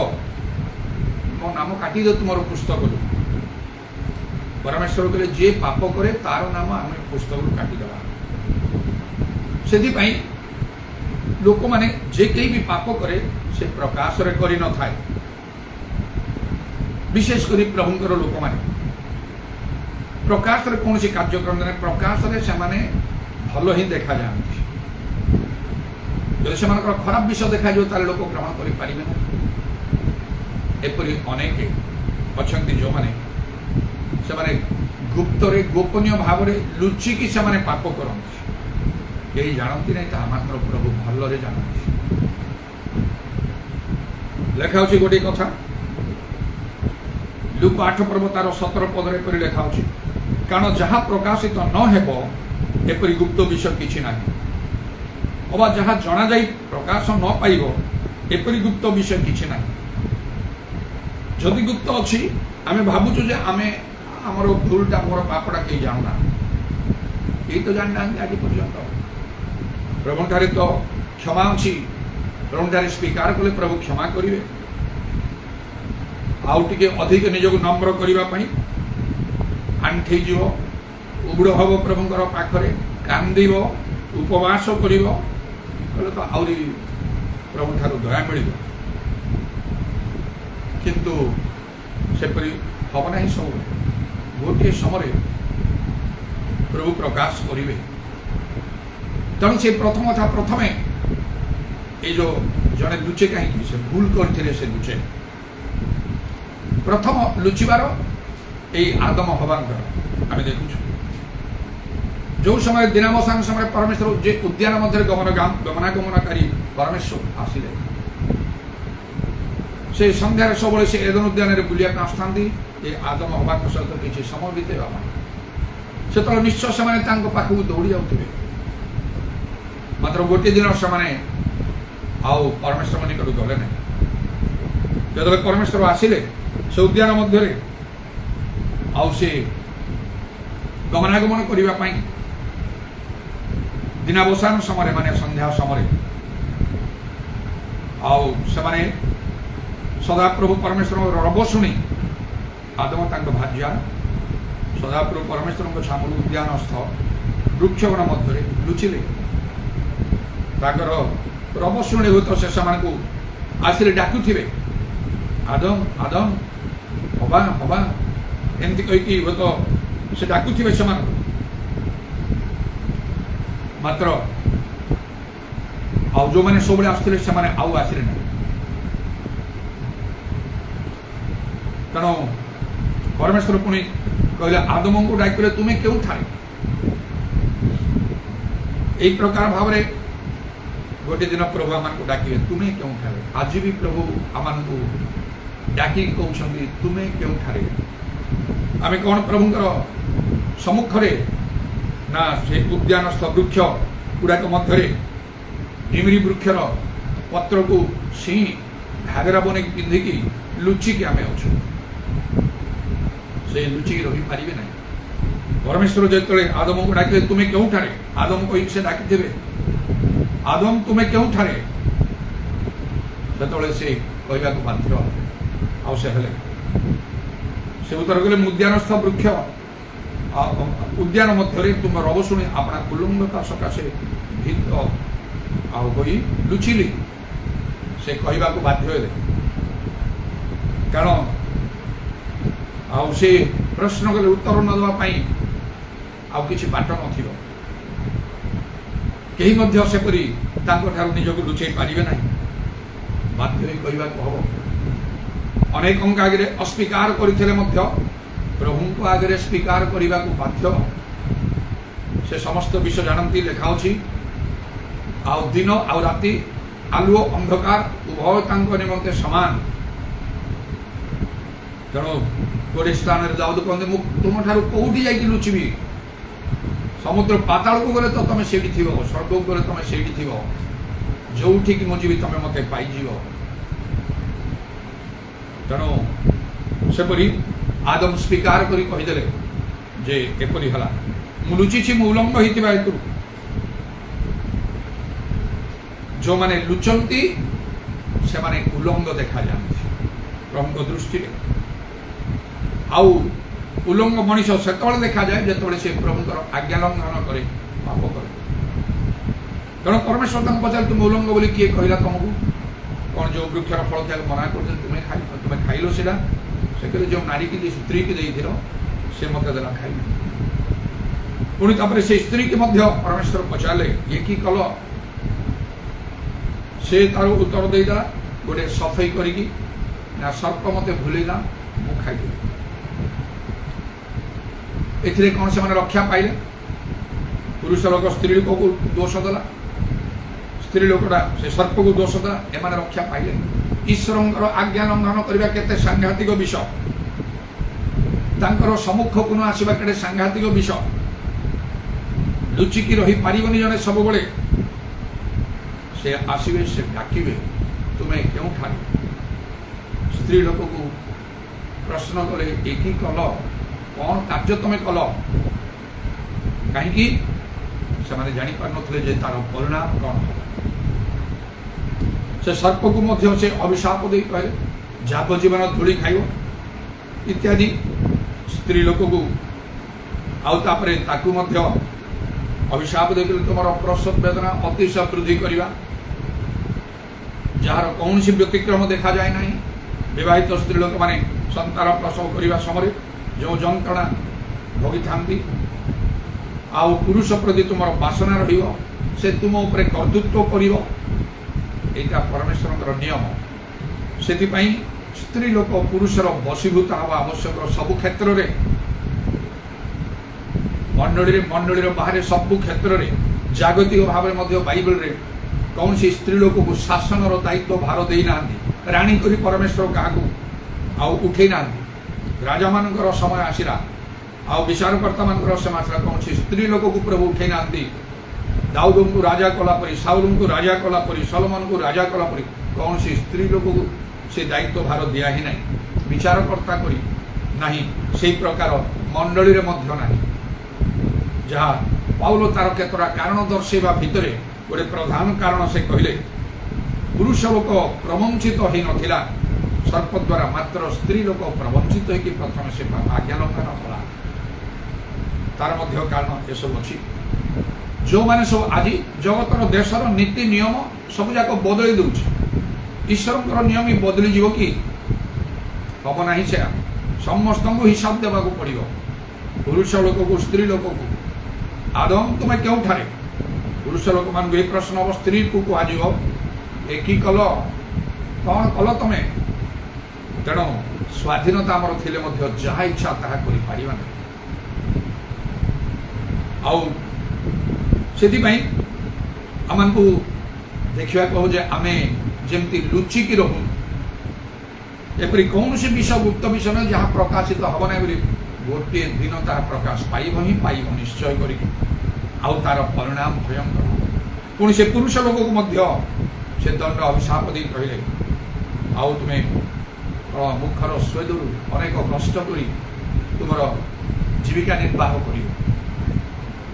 ମୋ ନାମ କାଟିଦିଅ ତୁମର ପୁସ୍ତକରୁ। ପରମେଶ୍ୱର କହିଲେ, ଯିଏ ପାପ କରେ ତାର ନାମ ଆମେ ପୁସ୍ତକରୁ କାଟିଦେବା। ସେଥିପାଇଁ ଲୋକମାନେ ଯେ କେହି ବି ପାପ କରେ ସେ ପ୍ରକାଶରେ କରିନଥାଏ, ବିଶେଷ କରି ପ୍ରଭୁଙ୍କର ଲୋକମାନେ ପ୍ରକାଶରେ କୌଣସି କାର୍ଯ୍ୟକ୍ରମ ନାହିଁ। ପ୍ରକାଶରେ ସେମାନେ ଭଲ ହିଁ ଦେଖାଯାଆନ୍ତି। ଯଦି ସେମାନଙ୍କର ଖରାପ ବିଷୟ ଦେଖାଯିବ ତାହେଲେ ଲୋକ ଗ୍ରହଣ କରିପାରିବେ ନାହିଁ। एपरी अनेक अच्छा जो मैंने से गुप्तरे गोपनीय भाव में लुचिकी से पाप करती कहीं जानती नहीं ताहा मात्र प्रभु भलरे जानती लेखा होची गोटे कथा लूक 8 पर्व तार 17 पदरे पर लेखा होची कारण जहाँ प्रकाशित न हेबो एपरी गुप्त विषय किछि नाही अबा जहाँ जना जाई प्रकाश न पाइबो एपरी गुप्त विषय किछि नाही जदि गुप्त अच्छी आमे भावुछु जे आमे हमर भूलटा मोर पापटा के जानुना ये तो जानना आज पर्यंत प्रभु ठारे तो क्षमा अच्छी प्रभु ठारे स्वीकार कले प्रभु क्षमा करिवे आउ टिके अधिक निजको नम्र करिवा पई आंठे जीव उबड़ हब प्रभुंकर पाखरे कांदिब उपवास करिवो कले तो आउरी प्रभु ठारो दया मिलिबो किंतु सेपरी हम ना सब गोटे समय प्रभु प्रकाश करेंगे तेणु से प्रथम था प्रथमे ये जो जड़े लुचे कहीं से भूल करते से लुचे प्रथम लुचिबार यही आदम हवांकर आम देखु जो समय दिनावसान समय परमेश्वर जे उद्यान मध्य गमनागमनकारी परमेश्वर आसिले से संध्यार सब से एदन उद्यान बुलिया आसता ये आदम हवा सहित किसी समय बीतेवा से निश्चय से पाखक दौड़ी जाते मात्र गोटे दिन से आउ परमेश्वर निकट गले ना जो परमेश्वर आसिले से उद्यान मध्य आउ से गमनागमन करने दिनावसान समय माने संध्या समय आउ से सदाप्रभु परमेश्वर रब शुणी आदम भाज्या सदाप्रभु परमेश्वर छामुल उद्यानस्थ वृक्षगण मध्य लुचिले रब शुणी हुए तो से आसिले डाकुथिबे आदम आदम हवा हवा एमती कहीकि हुए तो से डाकुथिबे से मात्र आउ जो मैंने सब आसुले से आउ आसिले ना तेणु परमेश्वर पुणी कहले आदम को डाकिले तुम्हें क्यों ठारे एक प्रकार भाव में गोटे दिन प्रभु आम को डाकिले तुम्हें क्यों ठारे आज भी प्रभु आम को डाक कहते तुम्हें क्यों ठारे आम कौन प्रभुंर सम्मुखें ना से उद्यानस्थ वृक्ष गुड़ाक मध्य निमिरी वृक्षर पत्र को सी घाघरा बन पिंधिकी लुचिकी आम अच्छे से लुचिकी रही पारे ना परमेश्वर जो आदम को डाकिले तुम्हें क्यों ठारे आदम को से डाकी आदम तुम्हें क्यों ठारे से कहवा बाध्य आसे से उत्तर कले उद्यानस्थ वृक्ष उद्यान मध्य तुम रब शुणी अपना उल्लंघता सकाशे भीत आई लुचिली से कहवा बाध्य कारण से प्रश्न कले उत्तर न देवाई आछि बाट नही सेपरी निजक लुचई पारे ना बाध्य कहवा हम अनेक आगे अस्वीकार करते प्रभु को आगे स्वीकार करने को बाध्य से समस्त विषय जानती लेखा आउ दिन आउ राति आलुओ अंधकार उभय निमंते समान तेणु गोटे स्थान दाऊद कहते मुझे तुम ठार कौटी जा लुचिबी समुद्र पाताल को गले तो तुम से स्वर्ग को गले तुम से जो मुझे तुम मत पाइज तेणु सेपरी आदम स्वीकार करी कहीदेले जे एपरी हला मु लुचिछि मु उलंघ होइतिबा हेतु जो माने लुचंती से माने उलंघ देखा जाନ୍ତି प्रभुଙ୍କ दृष्टि आउ उलंघ मनीष सेतବେଳେ देखा जाए जेतବେଳେ से प्रभुଙ୍କର आज्ञा लंघन करे पाप करे तेणु परमेश्वर तक पचार तुम उलंघ बोली किए कहला तुमको कौन जो वृक्षर फल खाई मना कर तुम्हें खाइल से जो नारी की स्त्री की देथिलो से मत देला खाई पुणी तापर से स्त्री की मध्य परमेश्वर पचारे ये कि कल से तार उत्तर देदेला गोटे सफाई करी ନା ସର୍ପ ମତେ ଭୁଲେଇଲା ମୁଁ ଖାଇଦେବି। ଏଥିରେ କ'ଣ ସେମାନେ ରକ୍ଷା ପାଇଲେ? ପୁରୁଷ ଲୋକ ସ୍ତ୍ରୀ ଲୋକକୁ ଦୋଷ ଦେଲା, ସ୍ତ୍ରୀ ଲୋକଟା ସେ ସର୍ପକୁ ଦୋଷ ଦେଲା, ଏମାନେ ରକ୍ଷା ପାଇଲେ। ଈଶ୍ୱରଙ୍କର ଆଜ୍ଞା ଲଙ୍ଘନ କରିବା କେତେ ସାଂଘାତିକ ବିଷୟ, ତାଙ୍କର ସମ୍ମୁଖକୁ ନ ଆସିବା କେତେ ସାଂଘାତିକ ବିଷୟ। ଲୁଚିକି ରହିପାରିବନି ଜଣେ ସବୁବେଳେ, ସେ ଆସିବେ, ସେ ଡାକିବେ, ତୁମେ କେଉଁଠାରେ? ସ୍ତ୍ରୀ ଲୋକକୁ ପ୍ରଶ୍ନ କଲେ, ଏ କି କଲ, କ'ଣ କାର୍ଯ୍ୟ ତମେ କଲ? କାହିଁକି? ସେମାନେ ଜାଣିପାରୁନଥିଲେ ଯେ ତାର ପରିଣାମ କ'ଣ ହେବ। ସେ ସର୍ପକୁ ମଧ୍ୟ ସେ ଅଭିଶାପ ଦେଇ କହିଲେ, ଯାବଜୀବନ ଧୂଳି ଖାଇବ ଇତ୍ୟାଦି। ସ୍ତ୍ରୀ ଲୋକକୁ ଆଉ ତାପରେ ତାକୁ ମଧ୍ୟ ଅଭିଶାପ ଦେଇଥିଲେ, ତୁମର ପ୍ରସବ ବେଦନା ଅତିଶୟ ବୃଦ୍ଧି କରିବା, ଯାହାର କୌଣସି ବ୍ୟତିକ୍ରମ ଦେଖାଯାଏ ନାହିଁ। ବିବାହିତ ସ୍ତ୍ରୀ ଲୋକମାନେ ସନ୍ତାନ ପ୍ରସବ କରିବା ସମୟରେ ଯେଉଁ ଯନ୍ତ୍ରଣା ଭୋଗିଥାନ୍ତି, ଆଉ ପୁରୁଷ ପ୍ରତି ତୁମର ବାସନା ରହିବ, ସେ ତୁମ ଉପରେ କର୍ତ୍ତୃତ୍ୱ କରିବ, ଏଇଟା ପରମେଶ୍ୱରଙ୍କର ନିୟମ। ସେଥିପାଇଁ ସ୍ତ୍ରୀ ଲୋକ ପୁରୁଷର ବଶୀଭୂତ ହେବା ଆବଶ୍ୟକ ସବୁ କ୍ଷେତ୍ରରେ, ମଣ୍ଡଳୀର ବାହାରେ ସବୁ କ୍ଷେତ୍ରରେ। ଜାଗତିକ ଭାବରେ ମଧ୍ୟ ବାଇବଲରେ କୌଣସି ସ୍ତ୍ରୀ ଲୋକକୁ ଶାସନର ଦାୟିତ୍ୱ ଭାର ଦେଇନାହାନ୍ତି। ରାଣୀ କରି ପରମେଶ୍ୱର କାହାକୁ ଆଉ ଉଠେଇ ନାହାନ୍ତି। ରାଜାମାନଙ୍କର ସମୟ ଆସିଲା, ଆଉ ବିଚାରକର୍ତ୍ତାମାନଙ୍କର ସମୟ ଆସିଲା, କୌଣସି ସ୍ତ୍ରୀ ଲୋକକୁ ପ୍ରଭୁ ଉଠେଇ ନାହାନ୍ତି। ଦାଉଦଙ୍କୁ ରାଜା କଲା ପରି, ସାଉଲଙ୍କୁ ରାଜା କଲା ପରି, ସଲୋମନଙ୍କୁ ରାଜା କଲା ପରି କୌଣସି ସ୍ତ୍ରୀ ଲୋକକୁ ସେ ଦାୟିତ୍ୱ ଭାର ଦିଆ ହିଁ ନାହିଁ, ବିଚାରକର୍ତ୍ତା କରି ନାହିଁ, ସେହି ପ୍ରକାର ମଣ୍ଡଳୀରେ ମଧ୍ୟ ନାହିଁ। ଯାହା ପାଉଲ ତାର କେତେଟା କାରଣ ଦର୍ଶାଇବା ଭିତରେ ଗୋଟେ ପ୍ରଧାନ କାରଣ ସେ କହିଲେ, ପୁରୁଷ ଲୋକ ପ୍ରବଞ୍ଚିତ ହୋଇନଥିଲା ସର୍ପ ଦ୍ୱାରା, ମାତ୍ର ସ୍ତ୍ରୀ ଲୋକ ପ୍ରବଞ୍ଚିତ ହୋଇକି ପ୍ରଥମେ ସେ ଆଜ୍ଞା ଲଙ୍ଘନ କଲା। ତାର ମଧ୍ୟ କାରଣ ଏସବୁ ଅଛି। ଯେଉଁମାନେ ସବୁ ଆଜି ଜଗତର ଦେଶର ନୀତି ନିୟମ ସବୁଯାକ ବଦଳି ଦେଉଛି, ଈଶ୍ୱରଙ୍କର ନିୟମ ବଦଳିଯିବ କି? ହବ ନାହିଁ। ସେ ସମସ୍ତଙ୍କୁ ହିସାବ ଦେବାକୁ ପଡ଼ିବ, ପୁରୁଷ ଲୋକକୁ ସ୍ତ୍ରୀ ଲୋକକୁ। ଆଦମ ତୁମେ କେଉଁଠାରେ? ପୁରୁଷ ଲୋକମାନଙ୍କୁ ଏ ପ୍ରଶ୍ନ ହେବ, ସ୍ତ୍ରୀକୁ କୁହାଯିବ, ଏ କି କଲ, କ'ଣ କଲ ତମେ? ତେଣୁ ସ୍ୱାଧୀନତା ଆମର ଥିଲେ ମଧ୍ୟ ଯାହା ଇଚ୍ଛା ତାହା କରିପାରିବା ନାହିଁ। ଆଉ ସେଥିପାଇଁ ଆମକୁ ଦେଖିବାକୁ ହେବ ଯେ ଆମେ ଯେମିତି ଲୁଚିକି ରହୁ, ଏପରି କୌଣସି ବିଷୟ ଗୁପ୍ତ ବିଷୟ ନାହିଁ ଯାହା ପ୍ରକାଶିତ ହେବ ନାହିଁ ବୋଲି ଗୋଟିଏ ଦିନ ତାହା ପ୍ରକାଶ ପାଇବ ହିଁ ପାଇବ ନିଶ୍ଚୟ କରିକି, ଆଉ ତାର ପରିଣାମ ଭୟଙ୍କର। ପୁଣି ସେ ପୁରୁଷ ଲୋକକୁ ମଧ୍ୟ ସେ ଦଣ୍ଡ ଅଭିଶାପ ଦେଇ କହିଲେ, ଆଉ ତୁମେ ମୁଖର ସ୍ୱେଦରୁ ଅନେକ କଷ୍ଟ କରି ତୁମର ଜୀବିକା ନିର୍ବାହ କରିବ,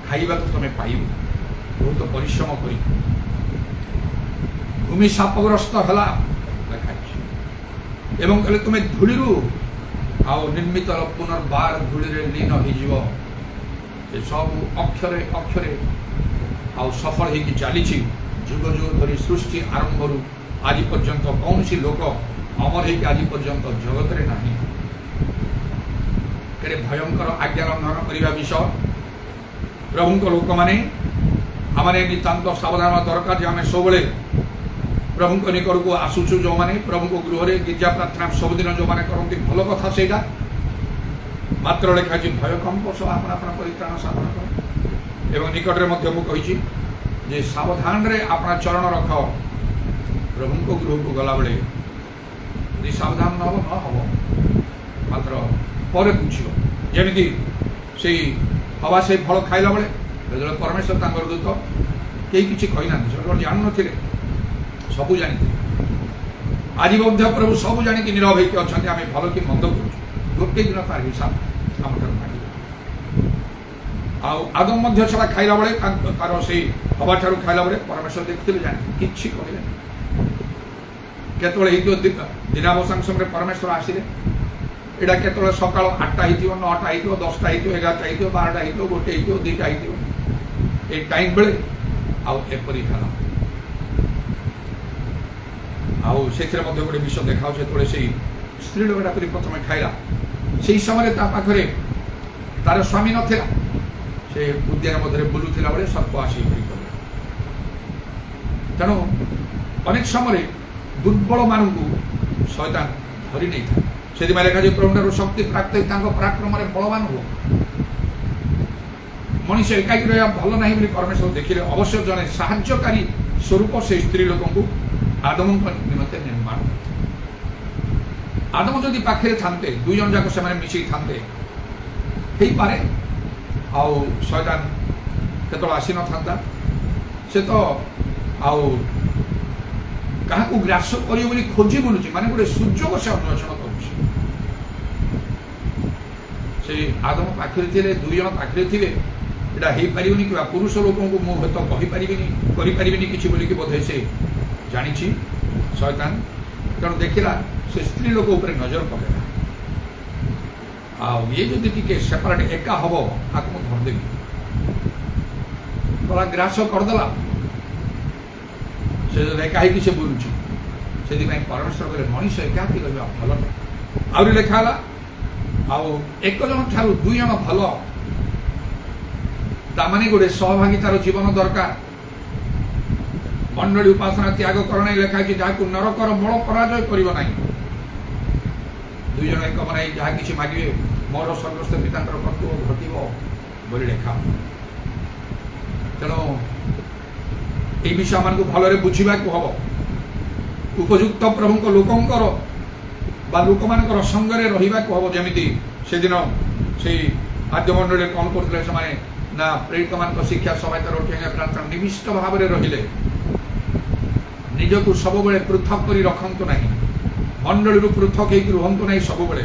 ଖାଇବାକୁ ତୁମେ ପାଇବ, ବହୁତ ପରିଶ୍ରମ କରି। ଭୂମି ଶାପଗ୍ରସ୍ତ ହେଲା ଲେଖାଯାଇଛି, ଏବଂ କହିଲେ ତୁମେ ଧୂଳିରୁ ଆଉ ନିର୍ମିତ ପୁନର୍ବାର ଧୂଳିରେ ଲୀନ ହୋଇଯିବ। ଏସବୁ ଅକ୍ଷରେ ଅକ୍ଷରେ ଆଉ ସଫଳ ହେଇକି ଚାଲିଛି ଯୁଗ ଯୁଗ ଧରି, ସୃଷ୍ଟି ଆରମ୍ଭରୁ ଆଜି ପର୍ଯ୍ୟନ୍ତ କୌଣସି ଲୋକ ଅମର ହେଇକି ଆଜି ପର୍ଯ୍ୟନ୍ତ ଜଗତରେ ନାହିଁ। କେଡ଼େ ଭୟଙ୍କର ଆଜ୍ଞା ଲଙ୍ଘନ କରିବା ବିଷୟ। ପ୍ରଭୁଙ୍କ ଲୋକମାନେ ଆମେ ନିତାନ୍ତ ସାବଧାନ ଦରକାର ଯେ ଆମେ ସବୁବେଳେ ପ୍ରଭୁଙ୍କ ନିକଟକୁ ଆସୁଛୁ, ଯେଉଁମାନେ ପ୍ରଭୁଙ୍କ ଗୃହରେ ଗିର୍ଜା ପ୍ରାର୍ଥନା ସବୁଦିନ ଯେଉଁମାନେ କରନ୍ତି, ଭଲ କଥା ସେଇଟା। ମାତ୍ର ଲେଖାଯାଇଛି, ଭୟ କମ୍ପ ସହ ଆପଣ ଆପଣ ପରିତ୍ରାଣ ସାଧନ କର। ଏବଂ ନିକଟରେ ମଧ୍ୟ ମୁଁ କହିଛି ଯେ ସାବଧାନରେ ଆପଣ ଚରଣ ରଖ। ପ୍ରଭୁଙ୍କ ଗୃହକୁ ଗଲାବେଳେ ଯଦି ସାବଧାନ ନ ହେବ ମାତ୍ର ପରେ ବୁଝିବ। ଯେମିତି ସେଇ ହବା ସେଇ ଫଳ ଖାଇଲା ବେଳେ ଯେତେବେଳେ ପରମେଶ୍ୱର ତାଙ୍କର ଦୂତ କେହି କିଛି କହିନାହାନ୍ତି, ସେତେବେଳେ ଜାଣୁନଥିଲେ, ସବୁ ଜାଣିଥିଲେ। ଆଜି ମଧ୍ୟ ପ୍ରଭୁ ସବୁ ଜାଣିକି ନୀରବ ହେଇକି ଅଛନ୍ତି, ଆମେ ଭଲ କି ମନ୍ଦ କରୁଛୁ। ଗୋଟିଏ ଦିନ ତାର ହିସାବ ଆମଠାରୁ ମାଗିବ। ଆଉ ଆଦମ ମଧ୍ୟ ସେଟା ଖାଇଲା ବେଳେ ତାର ସେଇ ହବାଠାରୁ ଖାଇଲା ବେଳେ ପରମେଶ୍ୱର ଦେଖିଥିଲେ, ଜାଣି କିଛି କହିଲେ। କେତେବେଳେ ହେଇଥିବ ଦିନାବସାନ ସମୟରେ ପରମେଶ୍ୱର ଆସିଲେ, ଏଇଟା କେତେବେଳେ ସକାଳ 8ଟା ହେଇଥିବ, 9ଟା ହେଇଥିବ, 10ଟା ହେଇଥିବ, 11ଟା ହେଇଥିବ, 12ଟା ହେଇଥିବ, 1 ହେଇଥିବ, 2ଟା ହେଇଥିବ, এই ଟାଇମ୍ ବେଳେ ଆଉ ଏପରି ହେଲା। ଆଉ ସେଥିରେ ମଧ୍ୟ ଗୋଟେ ବିଷୟ ଦେଖାଉଛି, ଯେତେବେଳେ ସେଇ ସ୍ତ୍ରୀ ଲୋକଟା କରି ପ୍ରଥମେ ଖାଇଲା, ସେଇ ସମୟରେ ତା ପାଖରେ ତାର ସ୍ୱାମୀ ନଥିଲା, ସେ ଉଦ୍ୟାନ ମଧ୍ୟରେ ବୁଲୁଥିଲା ବେଳେ ସର୍ପ ଆସି କଲେ। ତେଣୁ ଅନେକ ସମୟରେ ଦୁର୍ବଳମାନଙ୍କୁ ଶୟତାନ ଧରି ନେଇଥାଏ। ସେଥିପାଇଁ ଲେଖାଯାଏ ପ୍ରଭୁଠାରୁ ଶକ୍ତି ପ୍ରାପ୍ତ ହୋଇ ତାଙ୍କ ପରାକ୍ରମରେ ବଳବାନ ହୁଅ। ମଣିଷ ଏକାକି ରହିବା ଭଲ ନାହିଁ ବୋଲି ପରମେଶ୍ୱର ଦେଖିଲେ ଅବଶ୍ୟ ଜଣେ ସାହାଯ୍ୟକାରୀ ସ୍ୱରୂପ ସେହି ସ୍ତ୍ରୀ ଲୋକଙ୍କୁ ଆଦମଙ୍କ ନିମନ୍ତେ ନିର୍ମାଣ କରିଥିଲେ। ଆଦମ ଯଦି ପାଖରେ ଥାନ୍ତେ, ଦୁଇ ଜଣ ଯାକ ସେମାନେ ମିଶିକି ଥାନ୍ତେ, ହେଇପାରେ ଆଉ ଶୟତାନ କେତେବେଳେ ଆସିନଥାନ୍ତା। ସେ ତ ଆଉ କାହାକୁ ଗ୍ରାସ କରିବ ବୋଲି ଖୋଜି ବୁଲୁଛି, ମାନେ ଗୋଟେ ସୁଯୋଗ ସେ ଅନ୍ୱେଷଣ କରୁଛି। ସେ ଆଦମ ପାଖରେ ଥିଲେ, ଦୁଇ ଜଣ ପାଖରେ ଥିବେ, ଏଇଟା ହେଇପାରିବନି କିମ୍ବା ପୁରୁଷ ଲୋକଙ୍କୁ ମୁଁ ହୁଏତ କହିପାରିବିନି, କରିପାରିବିନି କିଛି ବୋଲିକି ବୋଧେ ସେ ଜାଣିଛି ଶୟତାନ। ତେଣୁ ଦେଖିଲା ସେ ସ୍ତ୍ରୀ ଲୋକ ଉପରେ ନଜର ପକେଇଲା, ଆଉ ଇଏ ଯଦି ଟିକେ ସେପାରେଟ୍ ଏକା ହବ ତାକୁ ମୁଁ ଧରିଦେବି, ଗଲା ଗ୍ରାସ କରିଦେଲା। ସେ ଏକା ହେଇକି ସେ ବୁଲୁଛି। ସେଥିପାଇଁ ପରମେଶ୍ୱର କହିଲେ ମଣିଷ ଏକାକି ରହିବା ଭଲ ନୁହେଁ। ଆହୁରି ଲେଖା ହେଲା, ଆଉ ଏକ ଜଣ ଠାରୁ ଦୁଇ ଜଣ ଭଲ, ତାମାନେ ଗୋଟେ ସହଭାଗିତାର ଜୀବନ ଦରକାର। ମଣ୍ଡଳୀ ଉପାସନା ତ୍ୟାଗ କର ନାହିଁ ଲେଖା ହେଇଛି, ଯାହାକୁ ନରକର ବଳ ପରାଜୟ କରିବ ନାହିଁ। ଦୁଇ ଜଣ ଏକ ମନାଇ ଯାହା କିଛି ମାଗିବେ ମୋର ସ୍ୱର୍ଗସ୍ଥ ପିତାଙ୍କର କର୍ତ୍ତବ୍ୟ ଘଟିବ ବୋଲି ଲେଖା। ତେଣୁ এই বিষয় আমাকে ভালরে বুঝিବାକୁ হব। উপযুক্ত প্রভুଙ୍କ ଲୋକଙ୍କର বা ଲୋକମାନଙ୍କର ସଙ୍ଗରେ ରହିବାକୁ ହବ। ଯେମିତି ସେଦିନ ସେଇ ଆଦ୍ୟମଣ୍ଡଳୀରେ କ'ଣ କରୁଥିଲେ ସେମାନେ ନା ପ୍ରେରିତମାନଙ୍କ ଶିକ୍ଷା ସହାୟତାର ପ୍ରାର୍ଥନା ନିବିଷ୍ଟ ଭାବରେ ରହିଲେ। ନିଜକୁ ସବୁବେଳେ ପୃଥକ କରି ରଖନ୍ତୁ ନାହିଁ, ମଣ୍ଡଳୀରୁ ପୃଥକ ହେଇକି ରୁହନ୍ତୁ ନାହିଁ। ସବୁବେଳେ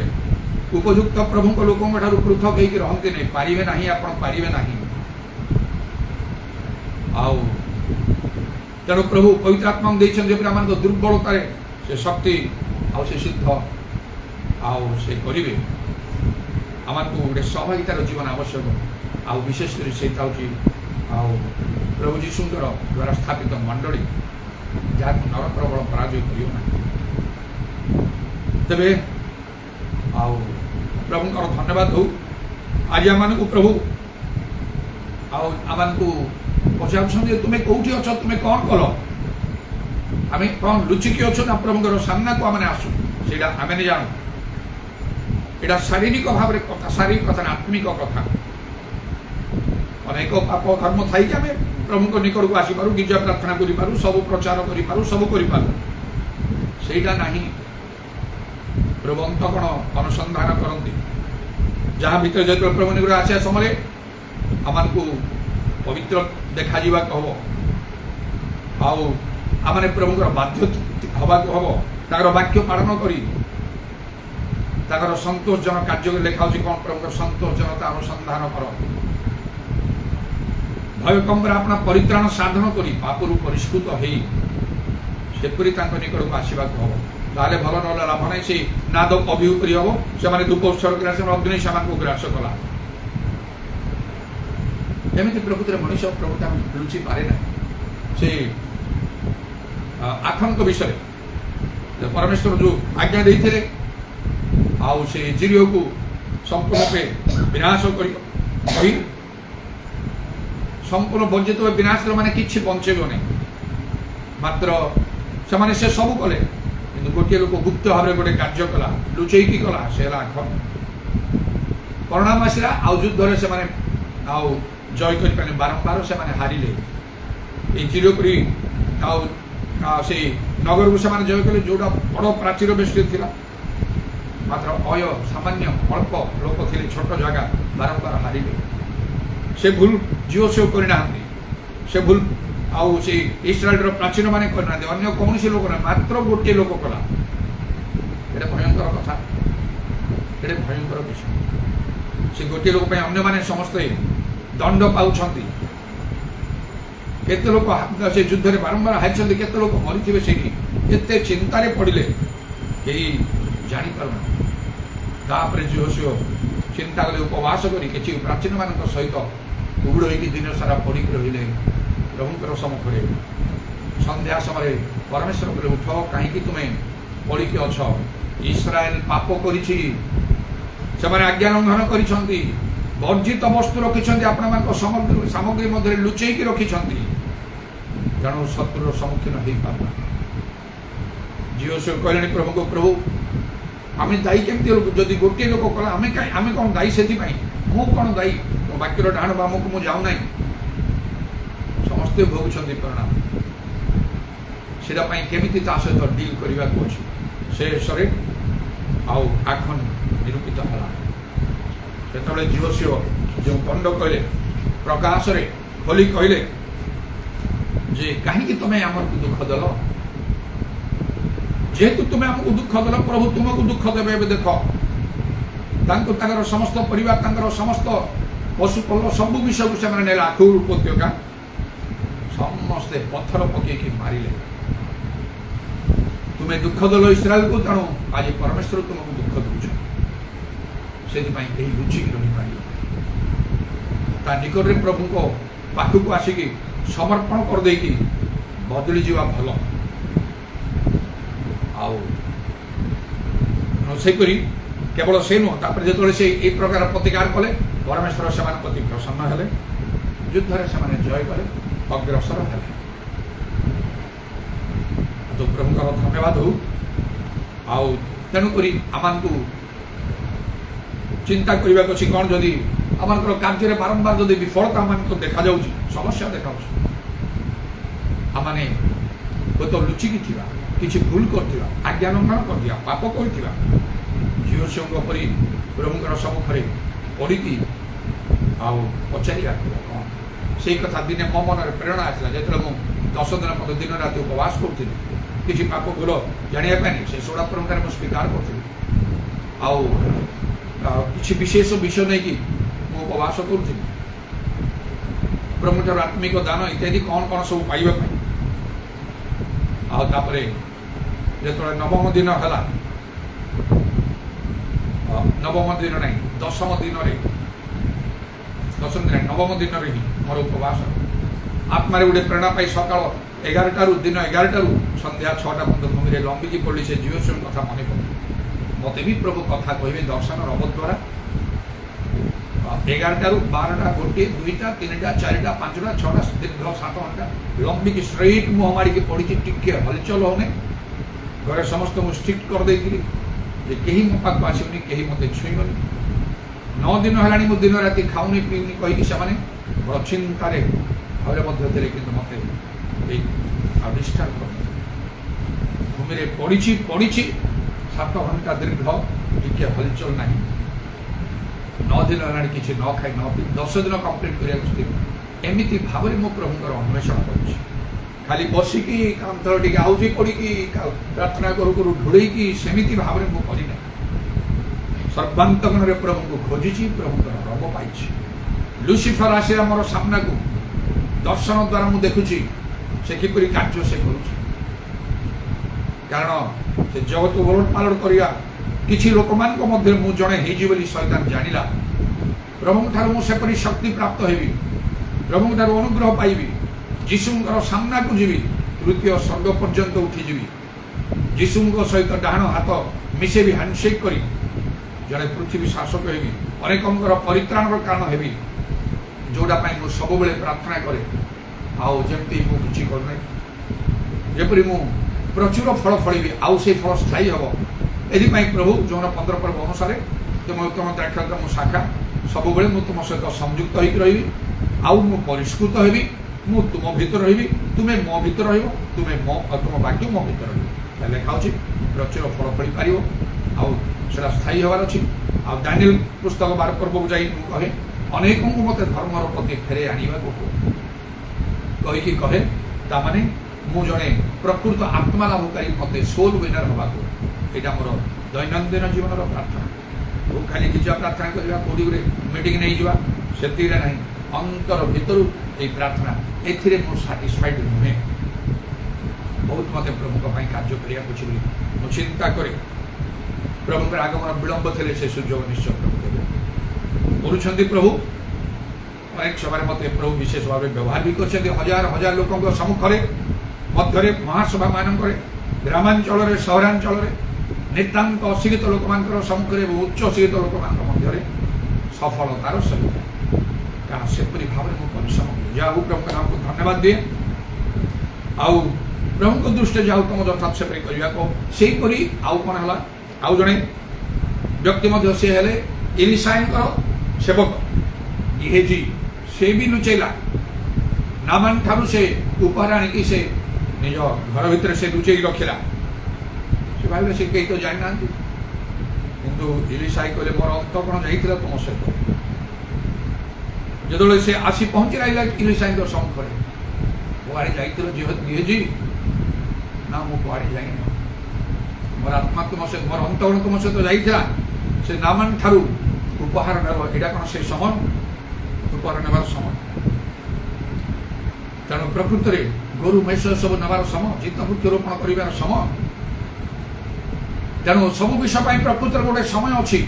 ଉପଯୁକ୍ତ ପ୍ରଭୁଙ୍କ ଲୋକଙ୍କ ଠାରୁ ପୃଥକ ହେଇକି ରହନ୍ତି ନାହିଁ। ପାରିବେ ନାହିଁ, ଆପଣ ପାରିବେ ନାହିଁ। ଆଉ ତେଣୁ ପ୍ରଭୁ ପବିତ୍ର ଆତ୍ମାଙ୍କୁ ଦେଇଛନ୍ତି ଯେପରି ଆମମାନଙ୍କ ଦୁର୍ବଳତାରେ ସେ ଶକ୍ତି ଆଉ ସେ ସିଦ୍ଧ ଆଉ ସେ କରିବେ। ଆମମାନଙ୍କୁ ଗୋଟେ ସହଭାଗିତାର ଜୀବନ ଆବଶ୍ୟକ। ଆଉ ବିଶେଷ କରି ସେଇଟା ହେଉଛି ଆଉ ପ୍ରଭୁ ଯୀଶୁଙ୍କର ଦ୍ୱାରା ସ୍ଥାପିତ ମଣ୍ଡଳୀ, ଯାହାକୁ ନରକର ବଳ ପରାଜୟ କରିବ ନାହିଁ। ତେବେ ଆଉ ପ୍ରଭୁଙ୍କର ଧନ୍ୟବାଦ ହଉ। ଆଜି ଆମମାନଙ୍କୁ ପ୍ରଭୁ ଆଉ ଆମମାନଙ୍କୁ ପଚାରୁଛନ୍ତି ଯେ ତୁମେ କୋଉଠି ଅଛ, ତୁମେ କ'ଣ କଲ, ଆମେ କ'ଣ ଲୁଚିକି ଅଛୁ ନା ପ୍ରଭୁଙ୍କର ସାମ୍ନାକୁ ଆମେ ଆସୁ, ସେଇଟା ଆମେ ଜାଣୁ। ଏଇଟା ଶାରୀରିକ ଭାବରେ କଥା, ଶାରୀରିକ କଥା ନା ଆତ୍ମିକ କଥା। ଅନେକ ପାପ କର୍ମ ଥାଇକି ଆମେ ପ୍ରଭୁଙ୍କ ନିକଟକୁ ଆସିପାରୁ, ଗୀର୍ଜା ପ୍ରାର୍ଥନା କରିପାରୁ, ସବୁ ପ୍ରଚାର କରିପାରୁ, ସବୁ କରିପାରୁ। ସେଇଟା ନାହିଁ। ପ୍ରଭୁ ଅନ୍ତଃକଣ ଅନୁସନ୍ଧାନ କରନ୍ତି, ଯାହା ଭିତରେ ଯେତେବେଳେ ପ୍ରଭୁ ନିକଟ ଆସିବା ସମୟରେ ଆମମାନଙ୍କୁ ପବିତ୍ର ଦେଖାଯିବାକୁ ହବ। ଆଉ ଆମେ ପ୍ରଭୁଙ୍କର ବାଧ୍ୟ ହେବାକୁ ହବ, ତାଙ୍କର ବାକ୍ୟ ପାଳନ କରି ତାଙ୍କର ସନ୍ତୋଷଜନକ କାର୍ଯ୍ୟ ଲେଖା ହେଉଛି କ'ଣ, ପ୍ରଭୁଙ୍କର ସନ୍ତୋଷଜନତା ଅନୁସନ୍ଧାନ କର। ଭୟକମ୍ବରେ ଆପଣା ପରିତ୍ରାଣ ସାଧନ କରି ପାପରୁ ପରିଷ୍କୃତ ହେଇ ସେପରି ତାଙ୍କ ନିକଟକୁ ଆସିବାକୁ ହବ। ତାହେଲେ ଭଲ ନହେଲେ ଲାଭ ନାହିଁ। ସେଇ ନାଦ ଅଭିଭୂତ କରି ହବ। ସେମାନେ ଧୂପ ଉତ୍ସର୍ଗ କଲା, ସେମାନେ ଅଗ୍ନି ସେମାନଙ୍କୁ ଗ୍ରାସ କଲା। ଏମିତି ପ୍ରକୃତିରେ ମଣିଷ ପ୍ରଭୁ ତାଙ୍କୁ ଲୁଚି ପାରେ ନାହିଁ। ସେ ଆଖଙ୍କ ବିଷୟରେ ପରମେଶ୍ୱର ଯେଉଁ ଆଜ୍ଞା ଦେଇଥିଲେ, ଆଉ ସେ ଜିରିଓକୁ ସମ୍ପୂର୍ଣ୍ଣ ରୂପେ ବିନାଶ କରି କହି ସମ୍ପୂର୍ଣ୍ଣ ବଞ୍ଚିତ ବିନାଶର ମାନେ କିଛି ବଞ୍ଚେଇବ ନାହିଁ। ମାତ୍ର ସେମାନେ ସେ ସବୁ କଲେ, କିନ୍ତୁ ଗୋଟିଏ ଲୋକ ଗୁପ୍ତ ଭାବରେ ଗୋଟେ କାର୍ଯ୍ୟ କଲା, ଲୁଚେଇକି କଲା, ସେ ହେଲା ଆଖ। ପରିଣାମ ଆସିଲା, ଆଉ ଯୁଦ୍ଧରେ ସେମାନେ ଆଉ ଜୟ କରିପାରିଲେ, ବାରମ୍ବାର ସେମାନେ ହାରିଲେ। এই চিরপুরি ଆଉ ସେଇ ନଗରକୁ ସେମାନେ ଜୟ କଲେ, ଯେଉଁଟା ବଡ଼ ପ୍ରାଚୀର ବେଷ୍ଟିତ ଥିଲା। ମାତ୍ର ସାମାନ୍ୟ ଅଳ୍ପ ଲୋକ ଥିଲେ, ଛୋଟ ଜାଗା, ବାରମ୍ବାର ହାରିଲେ। ସେ ଭୁଲ ଜିଓସେଫ୍ କରିନାହାନ୍ତି, ସେ ଭୁଲ ଆଉ ସେଇ ଇସ୍ରାଏଲର ପ୍ରାଚୀନମାନେ କରିନାହାନ୍ତି, ଅନ୍ୟ କୌଣସି ଲୋକ ନାହିଁ, ମାତ୍ର ଗୋଟିଏ ଲୋକ କଲା। ଏଇଟା ଭୟଙ୍କର କଥା, ଏଇଟା ଭୟଙ୍କର ବିଷୟ। ସେ ଗୋଟିଏ ଲୋକ ପାଇଁ ଅନ୍ୟମାନେ ସମସ୍ତେ ଦଣ୍ଡ ପାଉଛନ୍ତି। କେତେ ଲୋକ ସେ ଯୁଦ୍ଧରେ ବାରମ୍ବାର ହାରିଛନ୍ତି, କେତେ ଲୋକ ମରିଥିବେ ସେଇଠି। କେତେ ଚିନ୍ତାରେ ପଡ଼ିଲେ କେହି ଜାଣିପାରୁନାହାନ୍ତି। ତାପରେ ଯୋଶୁଆ ଚିନ୍ତା କଲେ, ଉପବାସ କରି କିଛି ପ୍ରାଚୀନମାନଙ୍କ ସହିତ ଉଗୁଡ଼ ହୋଇକି ଦିନ ସାରା ପଡ଼ିକି ରହିଲେ ପ୍ରଭୁଙ୍କର ସମ୍ମୁଖରେ। ସନ୍ଧ୍ୟା ସମୟରେ ପରମେଶ୍ୱର କହିଲେ, ଉଠ, କାହିଁକି ତୁମେ ପଡ଼ିକି ଅଛ? ଇସ୍ରାଏଲ ପାପ କରିଛି, ସେମାନେ ଆଜ୍ଞା ଲଙ୍ଘନ କରିଛନ୍ତି, ବର୍ଜିତ ବସ୍ତୁ ରଖିଛନ୍ତି, ଆପଣମାନଙ୍କ ସାମଗ୍ରୀ ମଧ୍ୟରେ ଲୁଚେଇକି ରଖିଛନ୍ତି, ତେଣୁ ଶତ୍ରୁର ସମ୍ମୁଖୀନ ହେଇପାରୁନା। ଜିଓସେଫ୍ କହିଲେଣି ପ୍ରଭୁଙ୍କୁ, ପ୍ରଭୁ आम दायी केमती जदि गोटे लोक कला आम कौन दायी से मु कौन दायी मो वाक्यर डाण बाम को मुझे जाऊना समस्ते भोगुंट परिणाम सेटापी केमी सहित डिल करने को अच्छे शेष आखन निरूपित है से जीवसी जो पंड कहले प्रकाश रे खोली कहले जे कहीं तुम्हें आमको दुख दल जेहेतु तुम्हें आमको दुख दल प्रभु तुमको दुख देवे देख समस्त परिवार समस्त पशुपल सब विषय को से आखु उपत्यका समस्ते पत्थर पकईकि मारिले तुम्हें दुख दल इस्राएल को तेणु आज परमेश्वर तुमको दुख दूच से लुचिकी रही पार निकट में प्रभु को पाखक आसिकी समर्पण कर देकी बदली जीवा भल आसई केवल से नुह जो से एक प्रकार प्रतिकार कले परमेश्वर से प्रति प्रसन्न हेले युद्ध से जय कले अग्रसर हेले तो प्रभु धन्यवाद हो तेणुक आम चिंता करने को कौन जदि आम कार्य बारंबार जदि विफलता आम देखा समस्या देखा आम तो लुचिकी किसी भूल कर आज्ञा लंघन कर पाप कर जीवसियों परी प्रभुंर सम्मुखें पड़ी पचारिया कौन से कथा दिने मो मन प्रेरणा आसला जो मुझे 10 दिन मत दिन राति उपवास करी किसी पाप भूल जानापी से सोड़ा प्रभुकार मुझे स्वीकार करी किसी विशेष विषय नहीं कि उपवास करी प्रभुठार आत्मिक दान इत्यादि कौन कौन सब पाइबा आपर जो नवम दिन है नवम दिन ना 10म दिन नवम दिन ही मोर उपवास आत्मार गोटे प्रेरणा पाई सका 11 दिन 11 संध्या 6टा पर्यटन भूमि लंबिकी पड़ी से जीवोत्सव कथा मन पड़े मत भी प्रभु कथा कहे दर्शन रब द्वारा 11 12टा 1 2टा 3टा 4टा 5टा 6टा दीर्घ 7 घंटा लंबिकी स्ट्रेट मुह मारिकी पड़ी टिके हलचल होने घरे समस्त मुझे स्ट्रिक्ट कर देती कहीं मो पाक आसनी कहीं मत छुईबनी 9 दिन है मु दिन राति खाऊनी पीऊनी कहीकि बड़ चिंतार घरे मध्य कि मत डिस्टर्ब कर भूमि पड़ी 7 घंटा दीर्घ टिके हलचल ना 9 दिन है कि न खाई न पी 10 दिन कम्प्लीट करने एमती भाव में मो प्रभुंर अन्वेषण कर खाली बसिकी कांथर टी आउजी पड़ी प्रार्थना करू करू ढोड़ेकी सेमिति भाव में मुझे सर्वांतकन प्रभु को खोजी प्रभु रब पाई लुसिफर आसिला मोर सामना को दर्शन द्वारा मुझे देखुची से किपरि कार्य से करुची कारण से जगत ओलट पालट करवा किसी लोक मध्य मु जड़े होली शैतान जानिला प्रभु ठार मुझे शक्ति प्राप्त हेबी प्रभु ठार अनुग्रह पाइबी जीशुंर सामना को जीवी तृतीय स्वर्ग पर्यंत उठीजी जीशुंर सहित डाण हाथ मिसेबी हैंडसेक करी जड़े पृथ्वी शासक हेबी अनेकंर परित्राण कारण हेबी जोटा मुझे सब बेले प्रार्थना करे आमती मुझे करना जपरी मु प्रचुर फल फड़ी आउ से फल स्थायी हम ये प्रभु जो 15 पर्व अनुसार तुम उत्तम द्राक्षालता मो शाखा सब बेले मुझे तुम सहित संयुक्त होकर रही आउ मु परिष्कृत हेबी मु तुम भीतर रही तुम्हें मो भीतर तुम्हें मो तुम वाक्य मो भीतर रही लिखा प्रचुर फल फड़ी पार आटा स्थायी हबार अच्छी दानिएल पुस्तक 12 पर्व को जाई कहे अनेक मत धर्मर प्रति फेरे आने कहीकि कहे ताने मु जड़े प्रकृत आत्मा लाभकारी मत सोल विनर हवा यहाँ मोर दैनंदिन जीवन प्रार्थना खाली गिजा प्रार्थना करवा कौटी गोटे मीटिंग नहीं जावा से ना अंतर भितर ये प्रार्थना ए साटिस्फाइड नुहे बहुत मत प्रभु कार्य करने चिंता करे प्रभु आगमन विलंब थे से सुजोग निश्चय प्रभु देवे कर प्रभु अनेक सभा मत प्रभु विशेष भाव में व्यवहार भी कर हजार हजार लोकों सम्मुखें मध्य महासभा मानक ग्रामांचल सहरांचल नितांत अशिक्षित लोक सम्मुखें उच्च शिक्षित लोक मध्य सफलतार सहित कारण सेपरी भाव में परिश्रम जहाँ प्रभु नाम को धन्यवाद दिए आउ प्रभु दृष्टि जाऊ तुम यथात सेपरी करने को से आउ कौन है आउ जड़े ବ୍ୟକ୍ତି ମଧ୍ୟ ସେ ହେଲେ ଏଲିଶାଙ୍କର ସେବକ ଗେହାଜି। ସେ ବି ଲୁଚେଇଲା ନାମାନ ଠାରୁ ସେ ଉପହାର ଆଣିକି ସେ ନିଜ ଘର ଭିତରେ ସେ ଲୁଚେଇ ରଖିଲା। ସେ ଭାବିଲେ ସେ କେହି ତ ଜାଣିନାହାନ୍ତି। କିନ୍ତୁ ଏଲିଶାଇ କହିଲେ ମୋର ଅନ୍ତଃକରଣ ଯାଇଥିଲା ତୁମ ସହିତ। ଯେତେବେଳେ ସେ ଆସି ପହଞ୍ଚିଲା ଏଲିଶାଇଙ୍କ ସମ୍ମୁଖରେ, କୁଆଡ଼େ ଯାଇଥିଲ ଗେହାଜି? ନା ମୁଁ କୁଆଡ଼େ ଯାଇନି, ମୋର ଆତ୍ମା ତୁମ ସହିତ, ମୋର ଅନ୍ତଃକରଣ ତୁମ ସହିତ ଯାଇଥିଲା। ସେ ନାମାନ ଠାରୁ ଉପହାର ନେବ, ଏଇଟା କ'ଣ ସେ ସମୟ? ଉପହାର ନେବାର ସମୟ। ତେଣୁ ପ୍ରକୃତରେ ଗୋରୁ ମେଷ ସବୁ ନେବାର ସମୟ, ଚିତ୍ତ ବୃକ୍ଷରୋପଣ କରିବାର ସମୟ। ତେଣୁ ସବୁ ବିଷୟ ପାଇଁ ପ୍ରକୃତରେ ଗୋଟେ ସମୟ ଅଛି।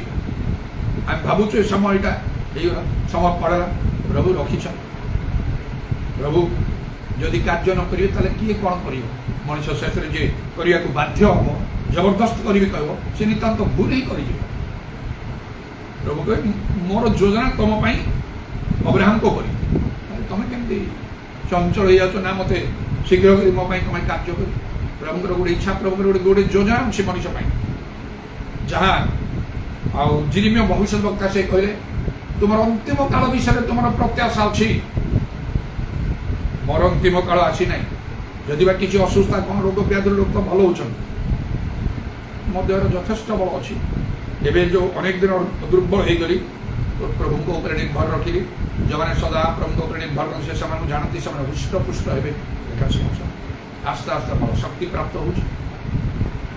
ଆମେ ଭାବୁଛୁ ଏ ସମୟ ଏଇଟା ହେଇଗଲା, ସମୟ ପଳେଇଲା। ପ୍ରଭୁ ରଖିଛନ୍ତି। ପ୍ରଭୁ ଯଦି କାର୍ଯ୍ୟ ନ କରିବେ ତାହେଲେ କିଏ କ'ଣ କରିବ? ମଣିଷ ଶେଷରେ ଯିଏ କରିବାକୁ ବାଧ୍ୟ ହବ, ଜବରଦସ୍ତ କରିବି କହିବ, ସେ ନିତାନ୍ତ ଭୁଲ ହିଁ କରିଯିବ। ପ୍ରଭୁ କହେ ମୋର ଯୋଜନା ତମ ପାଇଁ ଅବ୍ରାହ୍ମଙ୍କ କରି। ତମେ କେମିତି ଚଞ୍ଚଳ ହେଇଯାଉଛ? ନା ମତେ ଶୀଘ୍ର କରି ମୋ ପାଇଁ ତମେ କାର୍ଯ୍ୟ କରି। ପ୍ରଭୁଙ୍କର ଗୋଟେ ଇଚ୍ଛା, ପ୍ରଭୁଙ୍କର ଗୋଟେ ଯୋଜନା ଅଛି ମଣିଷ ପାଇଁ। ଯାହା ଆଉ ଜିରିମିୟ ଭବିଷ୍ୟତ ବକ୍ତା ସେ କହିଲେ ତୁମର ଅନ୍ତିମ କାଳ ବିଷୟରେ ତୁମର ପ୍ରତ୍ୟାଶା ଅଛି। ମୋର ଅନ୍ତିମ କାଳ ଆସି ନାହିଁ। ଯଦି ବା କିଛି ଅସୁସ୍ଥ କ'ଣ ରୋଗ ବ୍ୟାଧିର ଲୋକ ଭଲ ହେଉଛନ୍ତି, ମୋ ଦେହର ଯଥେଷ୍ଟ ବଳ ଅଛି। ଏବେ ଯେଉଁ ଅନେକ ଦିନ ଦୁର୍ବଳ ହେଇଗଲି, ପ୍ରଭୁଙ୍କ ଉପରେ ନିର୍ଭର ରଖିଲି। ଯେଉଁମାନେ ସଦା ପ୍ରଭୁଙ୍କ ଉପରେ ନିର୍ଭର କରନ୍ତି ସେ ସେମାନଙ୍କୁ ଜାଣନ୍ତି, ସେମାନେ ହୃଷ୍ଟପୃଷ୍ଟ ହେବେ। ଆସ୍ତେ ଆସ୍ତେ ମୋର ଶକ୍ତି ପ୍ରାପ୍ତ ହେଉଛି।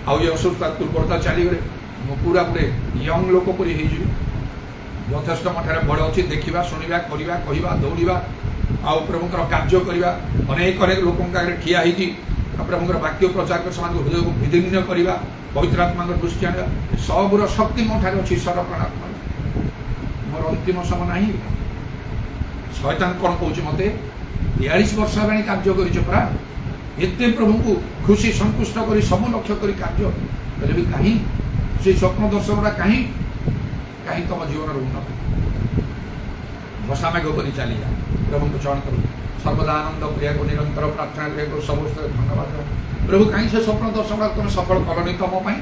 ଆଉ ଏ ଅସୁସ୍ଥ ଦୁର୍ବଳତା ଚାଲିଗଲେ ମୁଁ ପୁରାପୁରି ୟଙ୍ଗ ଲୋକ ପରି ହେଇଯିବି। ଯଥେଷ୍ଟ ମଠାରେ ବଳ ଅଛି, ଦେଖିବା, ଶୁଣିବା, କରିବା, କହିବା, ଦୌଡ଼ିବା, ଆଉ ପ୍ରଭୁଙ୍କର କାର୍ଯ୍ୟ କରିବା। ଅନେକ ଲୋକଙ୍କ ଆଗରେ ଠିଆ ହେଇକି ପ୍ରଭୁଙ୍କର ବାକ୍ୟ ପ୍ରଚାର କରି ସେମାନଙ୍କୁ ହୃଦୟକୁ ବିଦୀର୍ଣ୍ଣ କରିବା, ପବିତ୍ର ଆତ୍ମାଙ୍କର ଦୃଷ୍ଟି ଆଣିବା, ସବୁର ଶକ୍ତି ମୋ ଠାରେ ଅଛି। ସରପ୍ରଣାତ୍ମା ମୋର ଅନ୍ତିମ ସମୟ ନାହିଁ। ଶୟତାନ କ'ଣ କହୁଛି ମୋତେ? 42 ବର୍ଷ ହେଲାଣି କାର୍ଯ୍ୟ କରିଛ ପରା, ଏତେ ପ୍ରଭୁଙ୍କୁ ଖୁସି ସନ୍ତୁଷ୍ଟ କରି ସବୁ ଲକ୍ଷ୍ୟ କରି କାର୍ଯ୍ୟ କଲେ ବି କାହିଁ ସେ ସ୍ୱପ୍ନ ଦର୍ଶନଟା କାହିଁ ତମ ଜୀବନର ଉନ୍ନତି? ଭସାମେଘ କରି ଚାଲିଯା, ପ୍ରଭୁଙ୍କୁ ଚୟନ କରୁ, ସର୍ବଦା ଆନନ୍ଦ କରିବାକୁ, ନିରନ୍ତର ପ୍ରାର୍ଥନା କରିବାକୁ, ସମସ୍ତ ଧନ୍ୟବାଦ। ପ୍ରଭୁ କାହିଁ ସେ ସ୍ୱପ୍ନ ଦର୍ଶନଟାକୁ ତମେ ସଫଳ କଲନି? ତମ ପାଇଁ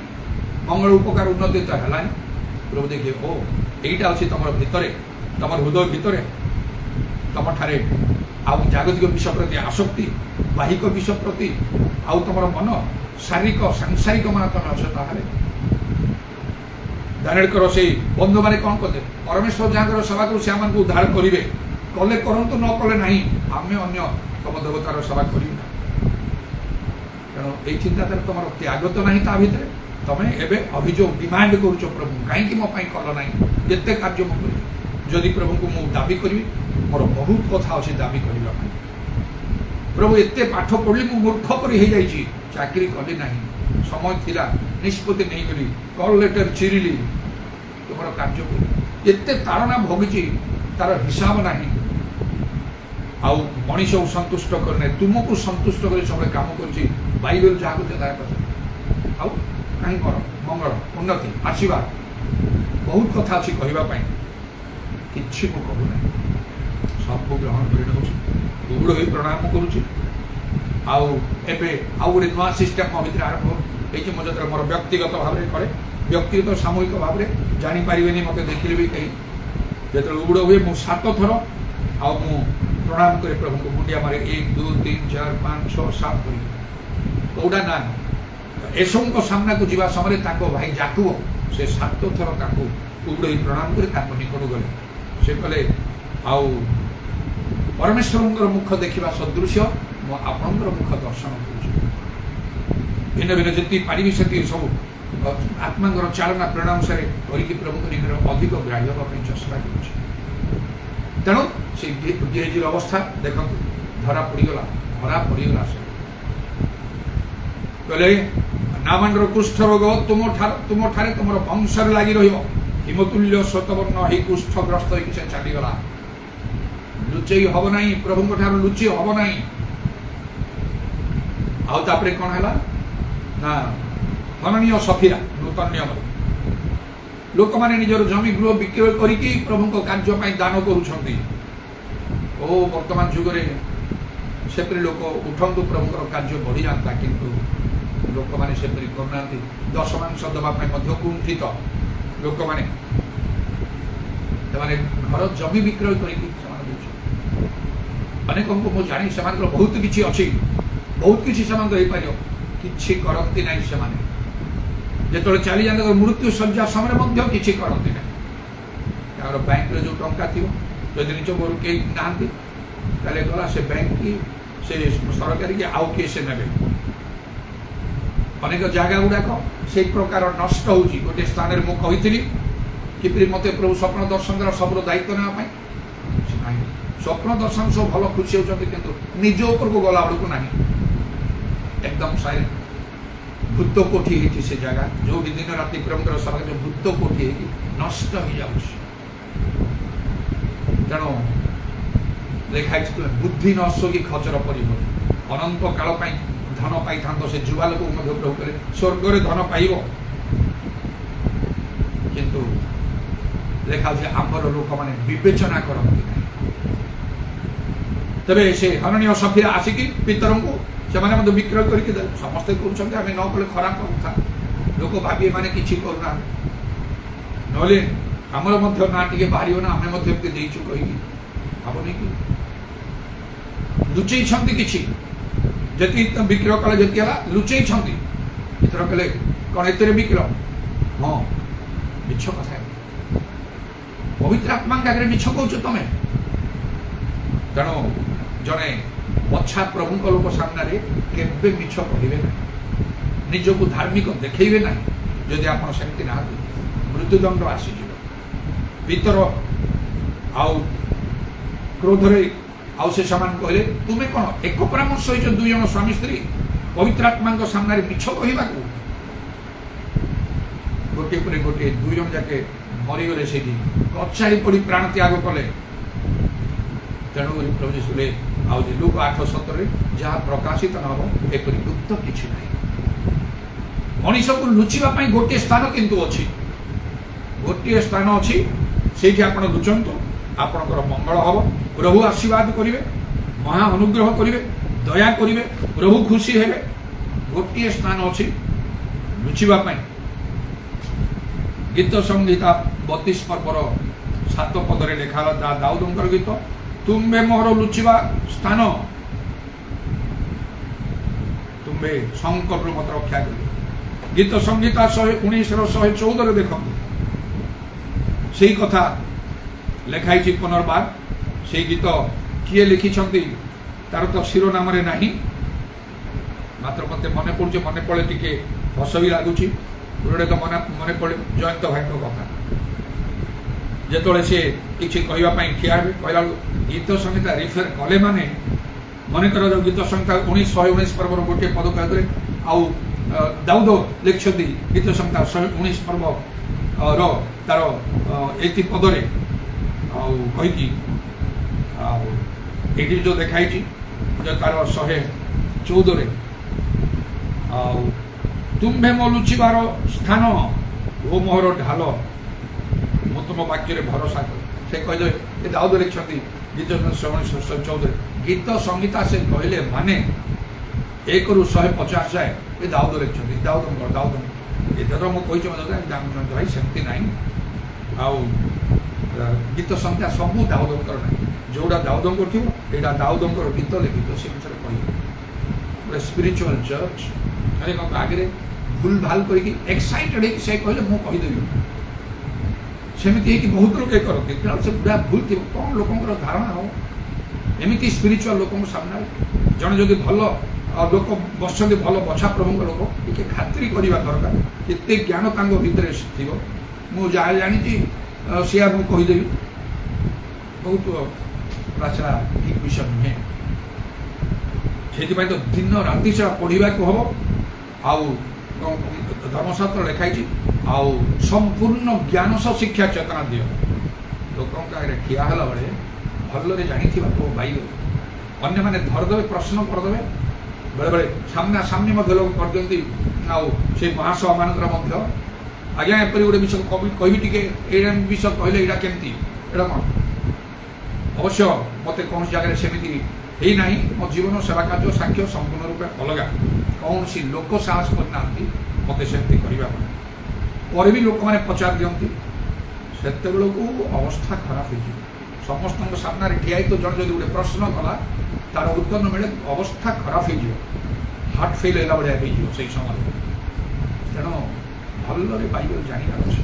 ମଙ୍ଗଳ ଉପକାର ଉନ୍ନତି ତ ହେଲାନି। ପ୍ରଭୁ ଦେଖିବେ, ଓ ଏଇଟା ଅଛି ତମର ଭିତରେ, ତମର ହୃଦୟ ଭିତରେ, ତମଠାରେ ଆଉ ଜାଗତିକ ବିଷୟ ପ୍ରତି ଆସକ୍ତି, ବାହିକ ବିଷୟ ପ୍ରତି ଆଉ ତମର ମନ ଶାରୀରିକ ସାଂସାରିକ ମାନ ତମେ ଅଛ। ତାହେଲେ ଦାନିଏଲଙ୍କର ସେଇ ବନ୍ଧୁମାନେ କ'ଣ କଲେ? ପରମେଶ୍ୱର ଯାହାଙ୍କର ସେବା କରୁ ସେମାନଙ୍କୁ ଉଦ୍ଧାର କରିବେ। କଲେ କରନ୍ତୁ, ନ କଲେ ନାହିଁ, ଆମେ ଅନ୍ୟ ତମ ଦେବତାର ସେବା କରିବୁ ନା। ତେଣୁ ଏଇ ଚିନ୍ତାଧାରା ତମର ତ୍ୟାଗ ତ ନାହିଁ ତା ଭିତରେ। ତମେ ଏବେ ଅଭିଯୋଗ ଡିମାଣ୍ଡ କରୁଛ, ପ୍ରଭୁ କାହିଁକି ମୋ ପାଇଁ କଲ ନାହିଁ? ଯେତେ କାର୍ଯ୍ୟ ମୁଁ କରିବି, ଯଦି ପ୍ରଭୁଙ୍କୁ ମୁଁ ଦାବି କରିବି, ମୋର ବହୁତ କଥା ଅଛି ଦାବି କରିବା ପାଇଁ। ପ୍ରଭୁ ଏତେ ପାଠ ପଢ଼ିଲି, ମୁଁ ମୂର୍ଖ କରି ହେଇଯାଇଛି, ଚାକିରି କଲି ନାହିଁ, ସମୟ ଥିଲା, ନିଷ୍ପତ୍ତି ନେଇଗଲି, କଲ୍ ଲେଟର ଚିରିଲି, ତୁମର କାର୍ଯ୍ୟ କଲି, ଏତେ ତାଡ଼ନା ଭୋଗିଛି ତାର ହିସାବ ନାହିଁ। ଆଉ ମଣିଷକୁ ସନ୍ତୁଷ୍ଟ କରିନାହିଁ, ତୁମକୁ ସନ୍ତୁଷ୍ଟ କରି ସବୁବେଳେ କାମ କରୁଛି। ବାଇବେଲ ଯାହାକୁ ଦେଲା କଥା, ଆଉ କାହିଁ ମୋର ମଙ୍ଗଳ, ଉନ୍ନତି, ଆଶୀର୍ବାଦ ବହୁତ କଥା ଅଛି କହିବା ପାଇଁ, କିଛି ମୁଁ କହୁନାହିଁ। ସବୁ ଗ୍ରହଣ କରି ନେଉଛି, ଉଗୁଡ଼ ହୋଇ ପ୍ରଣାମ କରୁଛି। ଆଉ ଏବେ ଆଉ ଗୋଟେ ନୂଆ ସିଷ୍ଟମ୍ ମୋ ଭିତରେ ଆରମ୍ଭ ହେଇଛି। ମୁଁ ଯେତେବେଳେ ମୋର ବ୍ୟକ୍ତିଗତ ଭାବରେ କରେ, ବ୍ୟକ୍ତିଗତ ସାମୂହିକ ଭାବରେ ଜାଣିପାରିବେନି, ମୋତେ ଦେଖିଲେ ବି କେହି। ଯେତେବେଳେ ଉଗୁଡ଼ ହୁଏ ମୁଁ 7 ଥର ଆଉ ମୁଁ ପ୍ରଣାମ କରି ପ୍ରଭୁଙ୍କୁ ମୁଣ୍ଡିଆ ମାରେ, 1 2 3 4 5 6 7 କରି। କୋଉଟା ନା ଏସବୁଙ୍କ ସାମ୍ନାକୁ ଯିବା ସମୟରେ ତାଙ୍କ ଭାଇ ଯାକୁବ ସେ 7 ଥର ତାଙ୍କୁ ଉଗୁଡ଼ ହୋଇ ପ୍ରଣାମ କରି ତାଙ୍କ ନିକଟକୁ ଗଲେ। ସେ କହିଲେ, ଆଉ ପରମେଶ୍ୱରଙ୍କର ମୁଖ ଦେଖିବା ସଦୃଶ୍ୟ ମୁଁ ଆପଣଙ୍କର ମୁଖ ଦର୍ଶନ କରୁଛି। ଭିନ୍ନ ଭିନ୍ନ ଯେତିକି ପାରିବି ସେତିକି ସବୁ ଆତ୍ମାଙ୍କର ଚାଳନା ପ୍ରେରଣା ଅନୁସାରେ କରିକି ପ୍ରଭୁଙ୍କ ନିକଟରେ ଅଧିକ ଗ୍ରାହ୍ୟ ହେବା ପାଇଁ ଚେଷ୍ଟା କରୁଛି। ତେଣୁ ସେ ଗେହାଜିର ଅବସ୍ଥା ଦେଖନ୍ତୁ, ଧରା ପଡ଼ିଗଲା। ସେ କହିଲେ, ନାମାନର କୁଷ୍ଠ ରୋଗ ତୁମଠାରେ ତୁମର ବଂଶରେ ଲାଗି ରହିବ। ହିମତୁଲ୍ୟ ଶ୍ଵେତବର୍ଣ୍ଣ ଏହି କୁଷ୍ଠଗ୍ରସ୍ତ ହେଇକି ସେ ଚାଲିଗଲା। ଲୁଚେଇ ହବ ନାହିଁ, ପ୍ରଭୁଙ୍କ ଠାରୁ ଲୁଚି ହବ ନାହିଁ। ଆଉ ତାପରେ କ'ଣ ହେଲା ନା, ହନନୀୟ ସଫିରା ନୂତନ ନିୟମରେ ଲୋକମାନେ ନିଜର ଜମି ଗୃହ ବିକ୍ରୟ କରିକି ପ୍ରଭୁଙ୍କ କାର୍ଯ୍ୟ ପାଇଁ ଦାନ କରୁଛନ୍ତି। ଓ ବର୍ତ୍ତମାନ ଯୁଗରେ ସେପରି ଲୋକ ଉଠନ୍ତୁ, ପ୍ରଭୁଙ୍କର କାର୍ଯ୍ୟ ବଢ଼ିଯାନ୍ତା, କିନ୍ତୁ ଲୋକମାନେ ସେପରି କରୁନାହାନ୍ତି। ଦଶମାଂଶ ଦେବା ପାଇଁ ମଧ୍ୟ କୁଣ୍ଠିତ। लोक मैंने घर जमी विक्रय कर अनेक को जानी से बहुत किसी अच्छी बहुत किसी किसी करती ना से जो चली जाते मृत्यु शज्या समय किसी करती ना बैंक जो टंका थी जदि निज घर कई ना गला से बैंक की से सरकारी की आउ किए से ने अनेक जगह गुड़ाक से प्रकार नष्ट हो गोटे स्थान में मुझे कि मत प्रभु स्वप्न दर्शन सब दायित्व ना स्वप्न दर्शन सब भल खुशी होती किंतु निज उपर को गला बेलू ना एकदम साइलेंट भूत कोठी है से जगह जो भी दिन राति प्रेम सब जो भूत कोठी है नष्ट हो जाऊँ तेणु लिखाई तुम्हें बुद्धि नष्ट की खचर पड़ अनंत काल धन पाई था से जुवा लोक प्रभु करे स्वर्ग में धन पाइब किंतु लिखा आमर लोक मैंने विवेचना करती तेरे से हरणीय सफिरा आसिकी पितर को से विक्रय करके समस्ते करें आम न कले खराब कथा लोक भावी मैंने किसी करूना ना आमर ना टे बाहर ना आम देचु कही भावनी कि लुचई कि जी विक्रय कले जी लुचई इतर कले कौन एत विक्रय हाँ मिछ कथा पवित्र आत्मा आगे मिछ कौच तुम तेणु जड़े अच्छा प्रभु लोक सामने केवे मिछ कहे ना निजक धार्मिक देखेबे ना जदि आप सेमती ना मृत्युदंड आसीज भीतर आउ क्रोधरे आउ से सामान कहले तुम्हें कौन एक परामर्श हो दुई जन स्वामी स्त्री पवित्र आत्मा सामने मिछ कहवा गोटे पर गोटे दुई जन जाके मरीगले से कचाड़ी पड़ी प्राण त्याग कले तेणु प्रभु जीशु आज लुक 8:17 जहाँ प्रकाशित न हो एक गुप्त किसी ना मनीष को लुचिवाई गोटे स्थान किंतु अच्छी गोटे स्थान अच्छी से आप लुचंतु आपणकर मंगल हम प्रभु आशीर्वाद करेंगे महा अनुग्रह करेंगे दया करेंगे प्रभु खुशी हे गोटे स्थान अच्छी लुचिवाई गीत संहिता 32 पर्वर 7 पदरे लिखा दाऊदंकर गीत तुम्बे मोहर लुचिवा स्थान तुम्बे संकल्प मत रक्षा कर गीत संहिता 119 देख से कथा लिखाई पुनर्बार से गीत किए लिखि तार तो शिरोनाम ना मात्र मत मन पड़े टे हस भी लगुच गोटे तो मन पड़े जयंत भाई कथा जिते से किसी कहवाई ठिया कहला गीत संहिता रिफेर कले माने मनकर जो गीत संहिता 119 पर्वर गोटे पद कह आउ दाऊद लिखि गीत संहिता 119 पर्व तार 1 पदरे कहीकि ये जो देखाई जो तार 114 तुम्भे मो लुचिबार स्थान ओ मोहर ढाल मु तुम वाक्य भरोसा कर से कहीदे दाऊद लिखि गीत 114 गीत संहिता से कहले माने 1 ରୁ 150 जाए ये दाऊद लिखि दाऊद ये तो मुझे भाई सेमती ना आउ गीत संहिता सबू दाऊदंकर ना जोड़ा दाऊदंकर थी यहाँ दाऊदंकर गीत लिखित से विषय कह स्पिरिचुअल चर्च अनेक आगे भूल भाल कर एक्साइटेड से कहले मुझे कहीदेवी सेमती है कि बहुत लोग करते से पूरा भूल थी कौन लोकर धारणा हो एमती स्पिरिचुअल लोक सामने जड़े जदि भल लोक बस भल बछा प्रभु लोक टे खातिर करवा दरकार एत ज्ञान भितर थी मुझे जहाँ जानी सी मुझे कहीदेवी बहुत प्राचा ठीक विषय नुहे से तो दिन राति से पढ़ा को हम आउ धर्मशास्त्र लिखाई आउ संपूर्ण ज्ञान सह शिक्षा चेतना दियो लोक आगे ठिया बेले भल्ले जानी तो बाइबल अन्य मैंने धरदे प्रश्न करदे बेले बेले सामना सामने लोग कर दिखती आउ से महासभा मान आज्ञा एपरी गोटे विषय कह टे विषय कहले यहाँ केमती एटा कौन अवश्य मत कौन जगह सेमती ही ना मो जीवन सेवा कार्य साक्ष्य संपूर्ण रूप अलग कौन सी लोक साहस करना मत सेमती करने ପରେ ବି ଲୋକମାନେ ପଚାରି ଦିଅନ୍ତି, ସେତେବେଳକୁ ଅବସ୍ଥା ଖରାପ ହେଇଯିବ। ସମସ୍ତଙ୍କ ସାମ୍ନାରେ ଠିଆ ହେଇ ତ ଜଣେ ଯଦି ଗୋଟେ ପ୍ରଶ୍ନ କଲା ତାର ଉତ୍ତର ମିଳେ ଅବସ୍ଥା ଖରାପ ହେଇଯିବ, ହାର୍ଟ ଫେଲ୍ ହେଲା ଭଳିଆ ହେଇଯିବ ସେଇ ସମୟରେ। ତେଣୁ ଭଲରେ ବାଇବେଲ ଜାଣିବାର ଅଛି।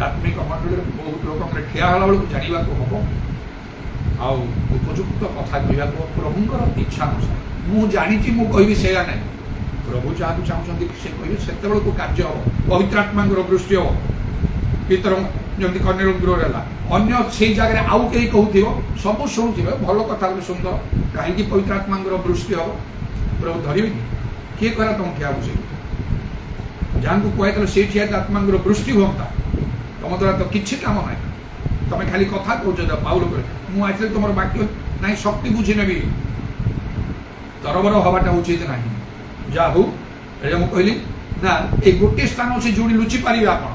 ଆତ୍ମିକ ମଣ୍ଡଳୀରେ ବହୁତ ଲୋକଙ୍କର ଠିଆ ହେଲା ବେଳକୁ ଜାଣିବାକୁ ହବ, ଆଉ ଉପଯୁକ୍ତ କଥା କହିବାକୁ ପ୍ରଭୁଙ୍କର ଇଚ୍ଛା ଅନୁସାରେ। ମୁଁ ଜାଣିଛି ମୁଁ କହିବି ସେଇଆ ନାହିଁ, ପ୍ରଭୁ ଯାହାକୁ ଚାହୁଁଛନ୍ତି ସେ କହିବେ, ସେତେବେଳକୁ କାର୍ଯ୍ୟ ହବ। ପବିତ୍ର ଆତ୍ମାଙ୍କର ଦୃଷ୍ଟି ହବ। ପିତର ଯେମିତି କର୍ଣ୍ଣେଲିୟସଙ୍କର ହେଲା, ଅନ୍ୟ ସେଇ ଜାଗାରେ ଆଉ କେହି କହୁଥିବ, ସବୁ ଶୁଣୁଥିବେ, ଭଲ କଥା ଗୋଟେ ସୁନ୍ଦର, କାହିଁକି ପବିତ୍ର ଆତ୍ମାଙ୍କର ଦୃଷ୍ଟି ହବ? ପ୍ରଭୁ ଧରିବେନି? କିଏ କହିଲା ତମ ଠିଆ ହବ? ସେଇ ଯାହାଙ୍କୁ କୁହାଯାଇଥିଲା ସେଇ ଠିଆ ଆତ୍ମାଙ୍କର ଦୃଷ୍ଟି ହୁଅନ୍ତା। ତମ ଦ୍ୱାରା ତ କିଛି କାମ ନାହିଁ, ତମେ ଖାଲି କଥା କହୁଛ। ପାଉଲ କରେ ମୁଁ ଆସିଲେ ତମର ବାକ୍ୟ ନାହିଁ, ଶକ୍ତି ବୁଝି ନେବି, ତରବର ହବାଟା ଉଚିତ ନାହିଁ। ଯାହା ହଉ, ଏଇଟା ମୁଁ କହିଲି ନା, ଏଇ ଗୋଟିଏ ସ୍ଥାନ ଅଛି ଯୋଉଠି ଲୁଚି ପାରିବେ ଆପଣ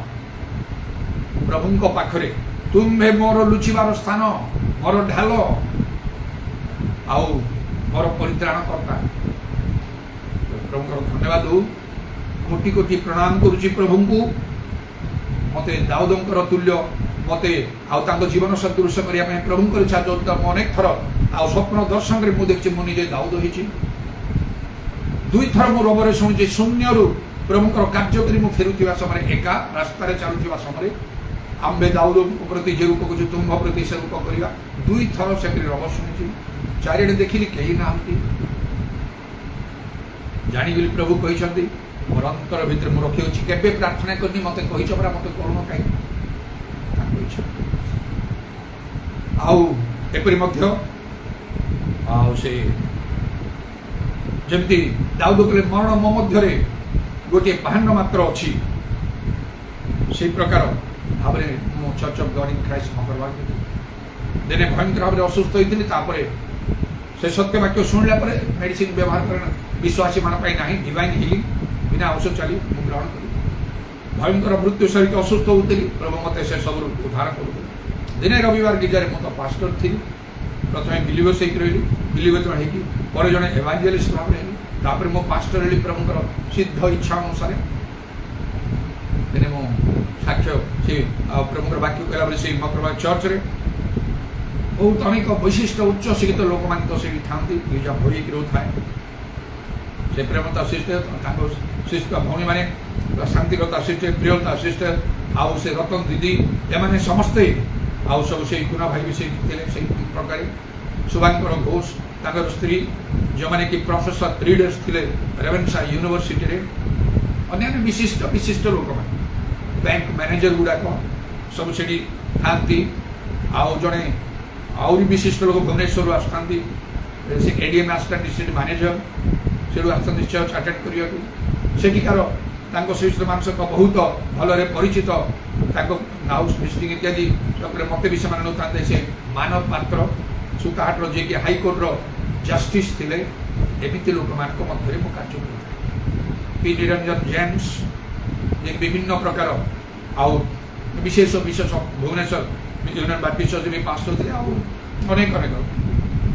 ପ୍ରଭୁଙ୍କ ପାଖରେ। ତୁମ୍ଭେ ମୋର ଲୁଚିବାର ସ୍ଥାନ, ମୋର ଢାଲ, ଆଉ ମୋର ପରିତ୍ରାଣ କର୍ତ୍ତା। ପ୍ରଭୁଙ୍କର ଧନ୍ୟବାଦ ହଉ, କୋଟି କୋଟି ପ୍ରଣାମ କରୁଛି ପ୍ରଭୁଙ୍କୁ। ମତେ ଦାଉଦଙ୍କର ତୁଲ୍ୟ ମତେ ଆଉ ତାଙ୍କ ଜୀବନ ସଦୃଶ କରିବା ପାଇଁ ପ୍ରଭୁଙ୍କର ଇଚ୍ଛା। ଯୋଉଟା ମୁଁ ଅନେକ ଥର ଆଉ ସ୍ୱପ୍ନ ଦର୍ଶନରେ ମୁଁ ଦେଖିଛି, ମୁଁ ନିଜେ ଦାଉଦ ହେଇଛି। ଦୁଇଥର ମୁଁ ରବରେ ଶୁଣିଛି, ଶୂନ୍ୟରୁ ପ୍ରଭୁଙ୍କର କାର୍ଯ୍ୟ କରି ମୁଁ ଫେରୁଥିବା ସମୟରେ, ଏକା ରାସ୍ତାରେ ଚାଲୁଥିବା ସମୟରେ, ଆମ୍ଭେ ଦାଉଦଙ୍କ ପ୍ରତି ଯେ ରୂପ କରୁଛୁ ତୁମ୍ଭ ପ୍ରତି ସେ ରୂପ କରିବା। ଦୁଇଥର ସେଠି ରବ ଶୁଣିଛି। ଚାରିଆଡ଼େ ଦେଖିଲି କେହି ନାହାନ୍ତି। ଜାଣିଗଲି ପ୍ରଭୁ କହିଛନ୍ତି, ମୋର ଅନ୍ତର ଭିତରେ ମୁଁ ରଖିଅଛି। କେବେ ପ୍ରାର୍ଥନା କରିନି, ମତେ କହିଛ ପରା, ମତେ କରୁନ କାହିଁକି? ତାଙ୍କ ଇଚ୍ଛା। ଆଉ ଏପରି ମଧ୍ୟ ଆଉ ସେ ଯେମିତି ଦାଉଦ କହିଲେ, ମରଣ ମୋ ମଧ୍ୟରେ ଗୋଟିଏ ପାହାଣ୍ଡ ମାତ୍ର ଅଛି, ସେଇ ପ୍ରକାର ଭାବରେ ମୁଁ ଚର୍ଚ୍ଚ ଅଫ୍ ଗଡ୍ ଇନ୍ ଖ୍ରାଇଷ୍ଟ ମଙ୍ଗଳବାର ଦିନେ ଭୟଙ୍କର ଭାବରେ ଅସୁସ୍ଥ ହୋଇଥିଲି। ତାପରେ ସେ ସତ୍ୟ ବାକ୍ୟ ଶୁଣିଲା ପରେ ମେଡିସିନ ବ୍ୟବହାର କରେ ବିଶ୍ୱାସୀ ମାନଙ୍କ ପାଇଁ ନାହିଁ, ଡିଭାଇନ୍ ହିଲିଂ ବିନା ଔଷଧ ଚାଲି ମୁଁ ଗ୍ରହଣ କଲି। ଭୟଙ୍କର ମୃତ୍ୟୁ ସହିତ ଅସୁସ୍ଥ ହେଉଥିଲି, ପ୍ରଭୁ ମୋତେ ସେ ସବୁରୁ ଉଦ୍ଧାର କରୁଥିଲେ। ଦିନେ ରବିବାର ଗିର୍ଜାରେ ମୁଁ ତ ପାଷ୍ଟର ଥିଲି। ପ୍ରଥମେ ବିଲିଭର୍ସ ହେଇକି ରହିଲି, ବିଲିଭର ହେଇକି ପରେ ଜଣେ ଏଭାଞ୍ଜେଲିଷ୍ଟ ଭାବରେ ହେଲି, ତାପରେ ମୁଁ ପାଷ୍ଟର ହେଲି ପ୍ରଭୁଙ୍କର ସିଦ୍ଧ ଇଚ୍ଛା ଅନୁସାରେ। ଦିନେ ମୁଁ ସାକ୍ଷ୍ୟ ସେ ପ୍ରଭୁଙ୍କର ବାକ୍ୟ କହିଲା ବେଳେ ସେଇ ମକରବାଗ ଚର୍ଚ୍ଚରେ ବହୁତ ଅନେକ ବୈଶିଷ୍ଟ ଉଚ୍ଚ ଶିକ୍ଷିତ ଲୋକମାନେ ତ ସେଇଠି ଥାନ୍ତି, ଗିର୍ଜା ଭରିକି ରହୁଥାଏ। ସେ ପ୍ରେମତା ସିଷ୍ଟର, ତାଙ୍କ ଶିଷ୍ଟ ଭଉଣୀମାନେ, ଶାନ୍ତିରତା ସିଷ୍ଟର, ପ୍ରିୟତା ସିଷ୍ଟର, ଆଉ ସେ ରତନ ଦିଦି, ଏମାନେ ସମସ୍ତେ, ଆଉ ସବୁ ସେଇ ଗୁଣା ଭାଇ ବି ସେଇଠି ଥିଲେ। ସେଇ ପ୍ରକାର ଶୁଭାଙ୍କର ଘୋଷ ତାଙ୍କର ସ୍ତ୍ରୀ, ଯେଉଁମାନେ କି ପ୍ରଫେସର ରିଡର୍ସ ଥିଲେ ରେଭେନ୍ସା ୟୁନିଭର୍ସିଟିରେ, ଅନ୍ୟାନ୍ୟ ବିଶିଷ୍ଟ ବିଶିଷ୍ଟ ଲୋକମାନେ, ବ୍ୟାଙ୍କ ମ୍ୟାନେଜର ଗୁଡ଼ାକ ସବୁ ସେଠି ଥାନ୍ତି। ଆଉ ଜଣେ ଆହୁରି ବିଶିଷ୍ଟ ଲୋକ ଭୁବନେଶ୍ୱରରୁ ଆସିଥାନ୍ତି, ସେ ଏଡିଏମ୍ ଆସିଥାନ୍ତି, ସେଠି ମ୍ୟାନେଜର, ସେଠୁ ଆସିଥାନ୍ତି ନିଶ୍ଚୟ ଚାର୍ଟେଡ୍ କରିବାକୁ। ସେଠିକାର ତାଙ୍କ ସହିତ ବହୁତ ଭଲରେ ପରିଚିତ, ତାଙ୍କ ହାଉସ୍ ଭିଜିଟିଂ ଇତ୍ୟାଦି। ତାପରେ ମୋତେ ବି ସେମାନେ ନେଉଥାନ୍ତେ। ସେ ମାନବ ପାତ୍ର ସୁତାହାଟର, ଯିଏକି ହାଇକୋର୍ଟର ଜଷ୍ଟିସ୍ ଥିଲେ, ଏମିତି ଲୋକମାନଙ୍କ ମଧ୍ୟରେ ମୁଁ କାର୍ଯ୍ୟ କରୁଥାଏ। ପି ନିରଞ୍ଜନ ଜେମ୍ସ, ଯେ ବିଭିନ୍ନ ପ୍ରକାର ଆଉ ବିଶେଷ ଭୁବନେଶ୍ୱର ୟୁନିୟନ ବାପ୍ଟିଷ୍ଟ ବି ପାଷ୍ଟର ଥିଲେ, ଆଉ ଅନେକ ଅନେକ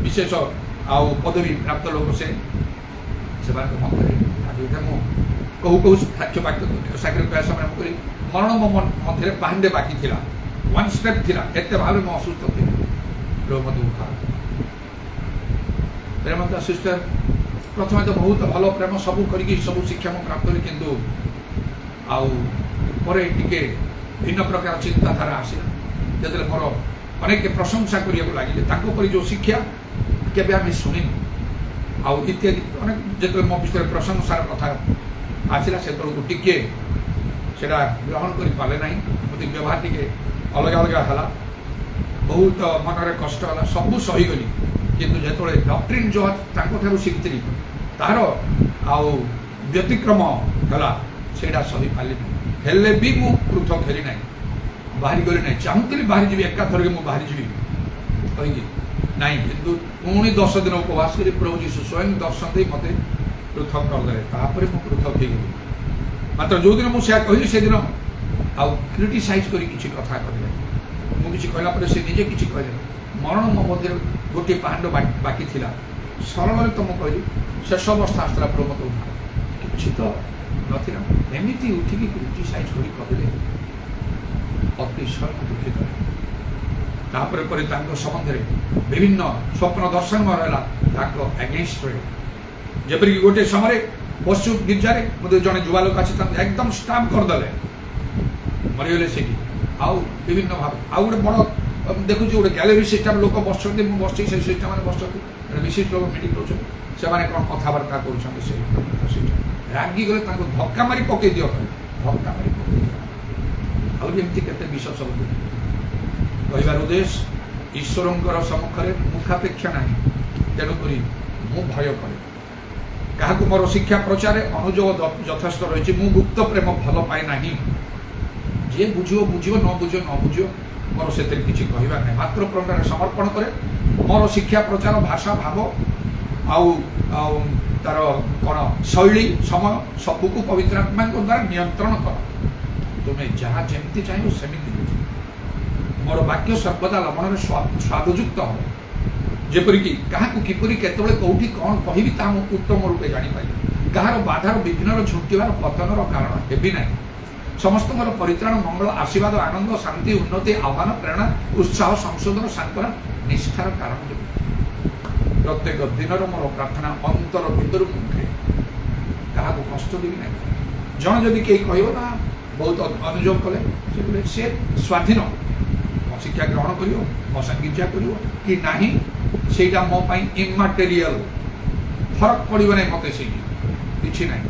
ବିଶେଷ ଆଉ ପଦବୀ ପ୍ରାପ୍ତ ଲୋକ ସେମାନଙ୍କ ମଧ୍ୟରେ ମୁଁ କହୁ ସାକ୍ଷ୍ୟ ବାକ୍ୟ ସାକ୍ଷର କରିବା ସମୟରେ ମୁଁ କହି ମରଣ ମୋ ମଧ୍ୟରେ ପାହାଣ୍ଡେ ବାକି ଥିଲା, ୱାନ୍ ଷ୍ଟେପ୍ ଥିଲା, ଏତେ ଭାବେ ମୁଁ ଅସୁସ୍ଥ ଥିଲି। ପ୍ରଭୁ ମୋତେ ଉଦ୍ଧାର। ପ୍ରେମତା ସିଷ୍ଟର ପ୍ରଥମେ ତ ବହୁତ ଭଲ ପ୍ରେମ ସବୁ କରିକି ସବୁ ଶିକ୍ଷା ମୁଁ ପ୍ରାପ୍ତ କଲି, କିନ୍ତୁ ଆଉ ପରେ ଟିକେ ଭିନ୍ନ ପ୍ରକାର ଚିନ୍ତାଧାରା ଆସିଲା। ଯେତେବେଳେ ମୋର ଅନେକ ପ୍ରଶଂସା କରିବାକୁ ଲାଗିଲେ, ତାଙ୍କ ପରି ଯେଉଁ ଶିକ୍ଷା କେବେ ଆମେ ଶୁଣିନୁ, ଆଉ ଇତ୍ୟାଦି ଅନେକ ଯେତେବେଳେ ମୋ ବିଷୟରେ ପ୍ରଶଂସାର କଥା ଆସିଲା, ସେତେବେଳକୁ ଟିକେ ସେଟା ଗ୍ରହଣ କରିପାରିଲେ ନାହିଁ। ମୋତେ ବ୍ୟବହାର ଟିକେ ଅଲଗା ଅଲଗା ହେଲା, ବହୁତ ମନରେ କଷ୍ଟ ହେଲା, ସବୁ ସହିଗଲି। କିନ୍ତୁ ଯେତେବେଳେ ଡକ୍ଟ୍ରିନ୍ ଯେଉଁ ତାଙ୍କଠାରୁ ଶିଖିଥିଲି ତାହାର ଆଉ ବ୍ୟତିକ୍ରମ ହେଲା, ସେଇଟା ସହିପାରିଲିନି। ହେଲେ ବି ମୁଁ ପୃଥକ ହେଲି ନାହିଁ, ବାହାରିଗଲି ନାହିଁ। ଚାହୁଁଥିଲି ବାହାରିଯିବି, ଏକାଥରକେ ମୁଁ ବାହାରିଯିବି କହିକି ନାହିଁ, କିନ୍ତୁ ପୁଣି 10 ଦିନ ଉପବାସ କରି ପ୍ରଭୁ ଯୀଶୁ ସ୍ୱୟଂ ଦର୍ଶନ ଦେଇ ମୋତେ ପୃଥକ କରିଦେଲେ। ତାପରେ ମୁଁ ପୃଥକ ହେଇଗଲି। ମାତ୍ର ଯେଉଁଦିନ ମୁଁ ସେୟା କହିଲି, ସେଦିନ ଆଉ କ୍ରିଟିସାଇଜ୍ କରି କିଛି କଥା କହିଲେ। ମୁଁ କିଛି କହିଲା ପରେ ସେ ନିଜେ କିଛି କହିଲେ। ମରଣ ମୋ ମଧ୍ୟରେ ଗୋଟିଏ ପାହାଣ୍ଡ ବାକି ଥିଲା। ସରଳରେ ତ ମୁଁ କହିଲି, ଶେଷ ଅବସ୍ଥା ଆସିଥିଲା, ପ୍ରଭୁ ମୋତେ ଉଦ୍ଧାର। କିଛି ତ ନଥିଲା, ଏମିତି ଉଠିକି କ୍ରିଟିସାଇଜ୍ କରି କହିଲେ। ଈଶ୍ୱରକୁ ଦୁଃଖିତ ହେଲେ। ତାପରେ ପରେ ତାଙ୍କ ସମ୍ବନ୍ଧରେ ବିଭିନ୍ନ ସ୍ୱପ୍ନ ଦର୍ଶନ ହେଲା ତାଙ୍କ ଏଗେନଷ୍ଟରେ। ଯେପରିକି ଗୋଟିଏ ସମୟରେ ପଶୁ ଗିର୍ଜାରେ ମୋତେ ଜଣେ ଯୁବା ଲୋକ ଆସି ତାଙ୍କୁ ଏକଦମ ଷ୍ଟାମ୍ପ କରିଦେଲେ, ମରିଗଲେ ସେଠି। ଆଉ ବିଭିନ୍ନ ଭାବେ ଆଉ ଗୋଟେ ବଡ଼ ଦେଖୁଛି ଗୋଟେ ଗ୍ୟାଲେରୀ ସିଷ୍ଟମ ଲୋକ ବସୁଛନ୍ତି, ମୁଁ ବସିଛି ସେ ସିଷ୍ଟମରେ ବସୁଛନ୍ତି, ବିଶେଷ ଲୋକ ମିଟିଂ କରୁଛନ୍ତି, ସେମାନେ କ'ଣ କଥାବାର୍ତ୍ତା କରୁଛନ୍ତି ସେ ରାଗିଗଲେ ତାଙ୍କୁ ଧକ୍କା ମାରି ପକେଇ ଦିଅ, ଧକ୍କା ମାରି ପକେଇ ଦିଅ। ଆଉ ଏମିତି କେତେ ବିଷୟ ସବୁ କହିବାର ଉଦ୍ଦେଶ୍ୟ ଈଶ୍ୱରଙ୍କର ସମ୍ମୁଖରେ ମୁଖାପେକ୍ଷା ନାହିଁ, ତେଣୁକରି ମୁଁ ଭୟ କରେ। କାହାକୁ ମୋର ଶିକ୍ଷା ପ୍ରଚାରରେ ଅନୁଯୋଗ ଯଥେଷ୍ଟ ରହିଛି। ମୁଁ ଗୁପ୍ତ ପ୍ରେମ ଭଲ ପାଏ ନାହିଁ। ଯିଏ ବୁଝିବ ବୁଝିବ, ନ ବୁଝିବ ନ ବୁଝିବ, ମୋର ସେଥିରେ କିଛି କହିବାର ନାହିଁ। ମାତ୍ର ପ୍ରକାରେ ସମର୍ପଣ କରେ। ମୋର ଶିକ୍ଷା ପ୍ରଚାର ଭାଷା ଭାବ ଆଉ ତାର କ'ଣ ଶୈଳୀ ସମୟ ସବୁକୁ ପବିତ୍ର ଆତ୍ମାଙ୍କ ଦ୍ୱାରା ନିୟନ୍ତ୍ରଣ କର। ତୁମେ ଯାହା ଯେମିତି ଚାହିଁବ ସେମିତି ମୋର ବାକ୍ୟ ସର୍ବଦା ଲବଣରେ ସ୍ୱାଦଯୁକ୍ତ ହେବ, ଯେପରିକି କାହାକୁ କିପରି କେତେବେଳେ କେଉଁଠି କ'ଣ କହିବି ତାହା ମୁଁ ଉତ୍ତମ ରୂପେ ଜାଣିପାରିବି। କାହାର ବାଧାର ବିଘ୍ନର ଝୁଣ୍ଟିବାର ପତନର କାରଣ ହେବି ନାହିଁ। ସମସ୍ତଙ୍କର ପରିତ୍ରାଣ, ମଙ୍ଗଳ, ଆଶୀର୍ବାଦ, ଆନନ୍ଦ, ଶାନ୍ତି, ଉନ୍ନତି, ଆହ୍ୱାନ, ପ୍ରେରଣା, ଉତ୍ସାହ, ସଂଶୋଧନ, ସାନ୍ତ୍ୱନା, ନିଷ୍ଠାର କାରଣ ଦେବି। ପ୍ରତ୍ୟେକ ଦିନର ମୋର ପ୍ରାର୍ଥନା ଅନ୍ତର ଭିତରୁ ମୁଖେ କାହାକୁ କଷ୍ଟ ଦେବି ନାହିଁ। ଜଣେ ଯଦି କେହି କହିବ ନା ବହୁତ ଅନୁଯୋଗ କଲେ, ସେ କହିଲେ ସେ ସ୍ୱାଧୀନ, ମୋ ଶିକ୍ଷା ଗ୍ରହଣ କରିବ, ମୋ ସାଙ୍ଗିଜା କରିବ କି ନାହିଁ, ସେଇଟା ମୋ ପାଇଁ ଇମାଟେରିଆଲ, ଫରକ ପଡ଼ିବ ନାହିଁ ମୋତେ ସେଇଠି କିଛି ନାହିଁ।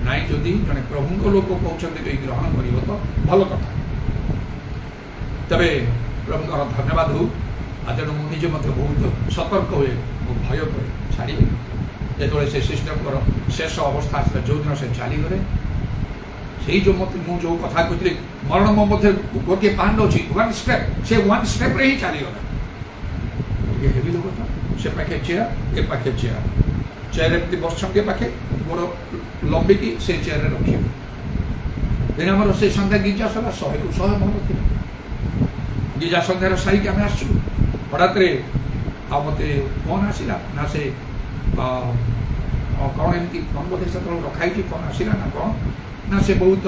ନାଇଁ ଯଦି ଜଣେ ପ୍ରଭୁଙ୍କ ଲୋକ କହୁଛନ୍ତି କେହି ଗ୍ରହଣ କରିବ ତ ଭଲ କଥା। ତେବେ ପ୍ରଭୁଙ୍କର ଧନ୍ୟବାଦ ହଉ। ଆଉ ତେଣୁ ମୁଁ ନିଜେ ମଧ୍ୟ ବହୁତ ସତର୍କ ହୁଏ, ମୁଁ ଭୟ କରେ ଛାଡ଼ିବି। ଯେତେବେଳେ ସେ ସିଷ୍ଟମଙ୍କର ଶେଷ ଅବସ୍ଥା ଆସିଲା, ଯେଉଁଦିନ ସେ ଚାଲିଗଲେ, ସେଇ ଯେଉଁ ମୁଁ ଯେଉଁ କଥା କହିଥିଲି ମରଣ ମୋ ମଧ୍ୟରେ ଗୋଟିଏ ପାହାଣ୍ଡ ଅଛି, ୱାନ୍ ଷ୍ଟେପ୍, ସେ ୱାନ୍ ଷ୍ଟେପ୍ରେ ହିଁ ଚାଲିଗଲା। ଟିକେ ହେବି ଲୋକ ତ, ସେ ପାଖେ ଚେୟାର, ଏ ପାଖେ ଚେୟାର, ଚେୟାର ଏମିତି ବସିଛନ୍ତି, ଏ ପାଖେ ଗୋଡ଼ ଲମ୍ବିକି ସେ ଚେୟାରରେ ରଖିବେ। ଦିନେ ଆମର ସେ ସନ୍ଧ୍ୟା ଗିର୍ଜା ସରିଲା, 100କୁ 100 ମନ ଥିଲା। ଗିର୍ଜା ସନ୍ଧ୍ୟାର ସାରିକି ଆମେ ଆସିଛୁ, ହଠାତ୍ରେ ଆଉ ମୋତେ ଫୋନ୍ ଆସିଲା ନା ସେ କ'ଣ ଏମିତି କ'ଣ ବୋଧେ ସେତେବେଳେ ରଖା ହେଇଛି, ଫୋନ୍ ଆସିଲା ନା କ'ଣ ନା ସେ ବହୁତ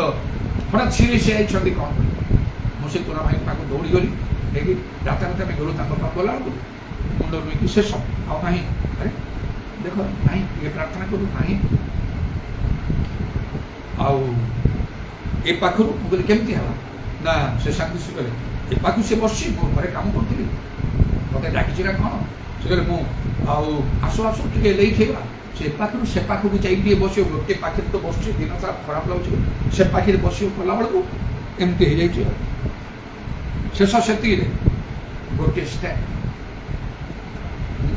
ହଠାତ୍ ସିରିୟସ୍ ହେଇଛନ୍ତି କ'ଣ। ମୁଁ ସେ ପୁରା ଭାଇ ପାଖକୁ ଦୌଡ଼ିଗଲି, ହେଇକି ରାତାରାତି ଆମେ ଗଲୁ ତାଙ୍କ ପାଖକୁ ଗଲାବେଳକୁ ମୁଣ୍ଡ ନୁହେଁକି ଶେଷ ଆଉ ନାହିଁ। ଆରେ ଦେଖ ନାହିଁ, ଟିକେ ପ୍ରାର୍ଥନା କରୁ ନାହିଁ। ଆଉ ଏ ପାଖରୁ ମୁଁ କହିଲି କେମିତି ହେଲା ନା ସେ ସାଙ୍ଗେ ସେ କହିଲେ ଏ ପାଖକୁ ସେ ବସିଛି, ମୁଁ ଘରେ କାମ କରୁଥିଲି, ମୋତେ ଡାକିଛି ନା କ'ଣ। ସେ କହିଲେ ମୁଁ ଆଉ ଆସୁ ଆସୁ ଟିକେ ଲେଟ୍ ହେଇଗଲା, ସେ ପାଖରୁ ସେ ପାଖକୁ ଯାଇକି ଟିକେ ବସିବ, ଗୋଟେ ପାଖରେ ତ ବସୁଛି, ଦିନ ସାରା ଖରାପ ଲାଗୁଛି, ସେ ପାଖରେ ବସିବ କଲାବେଳକୁ ଏମିତି ହେଇଯାଇଛି। ଶେଷ ସେତିକିରେ ଗୋଟିଏ ଷ୍ଟେପ୍।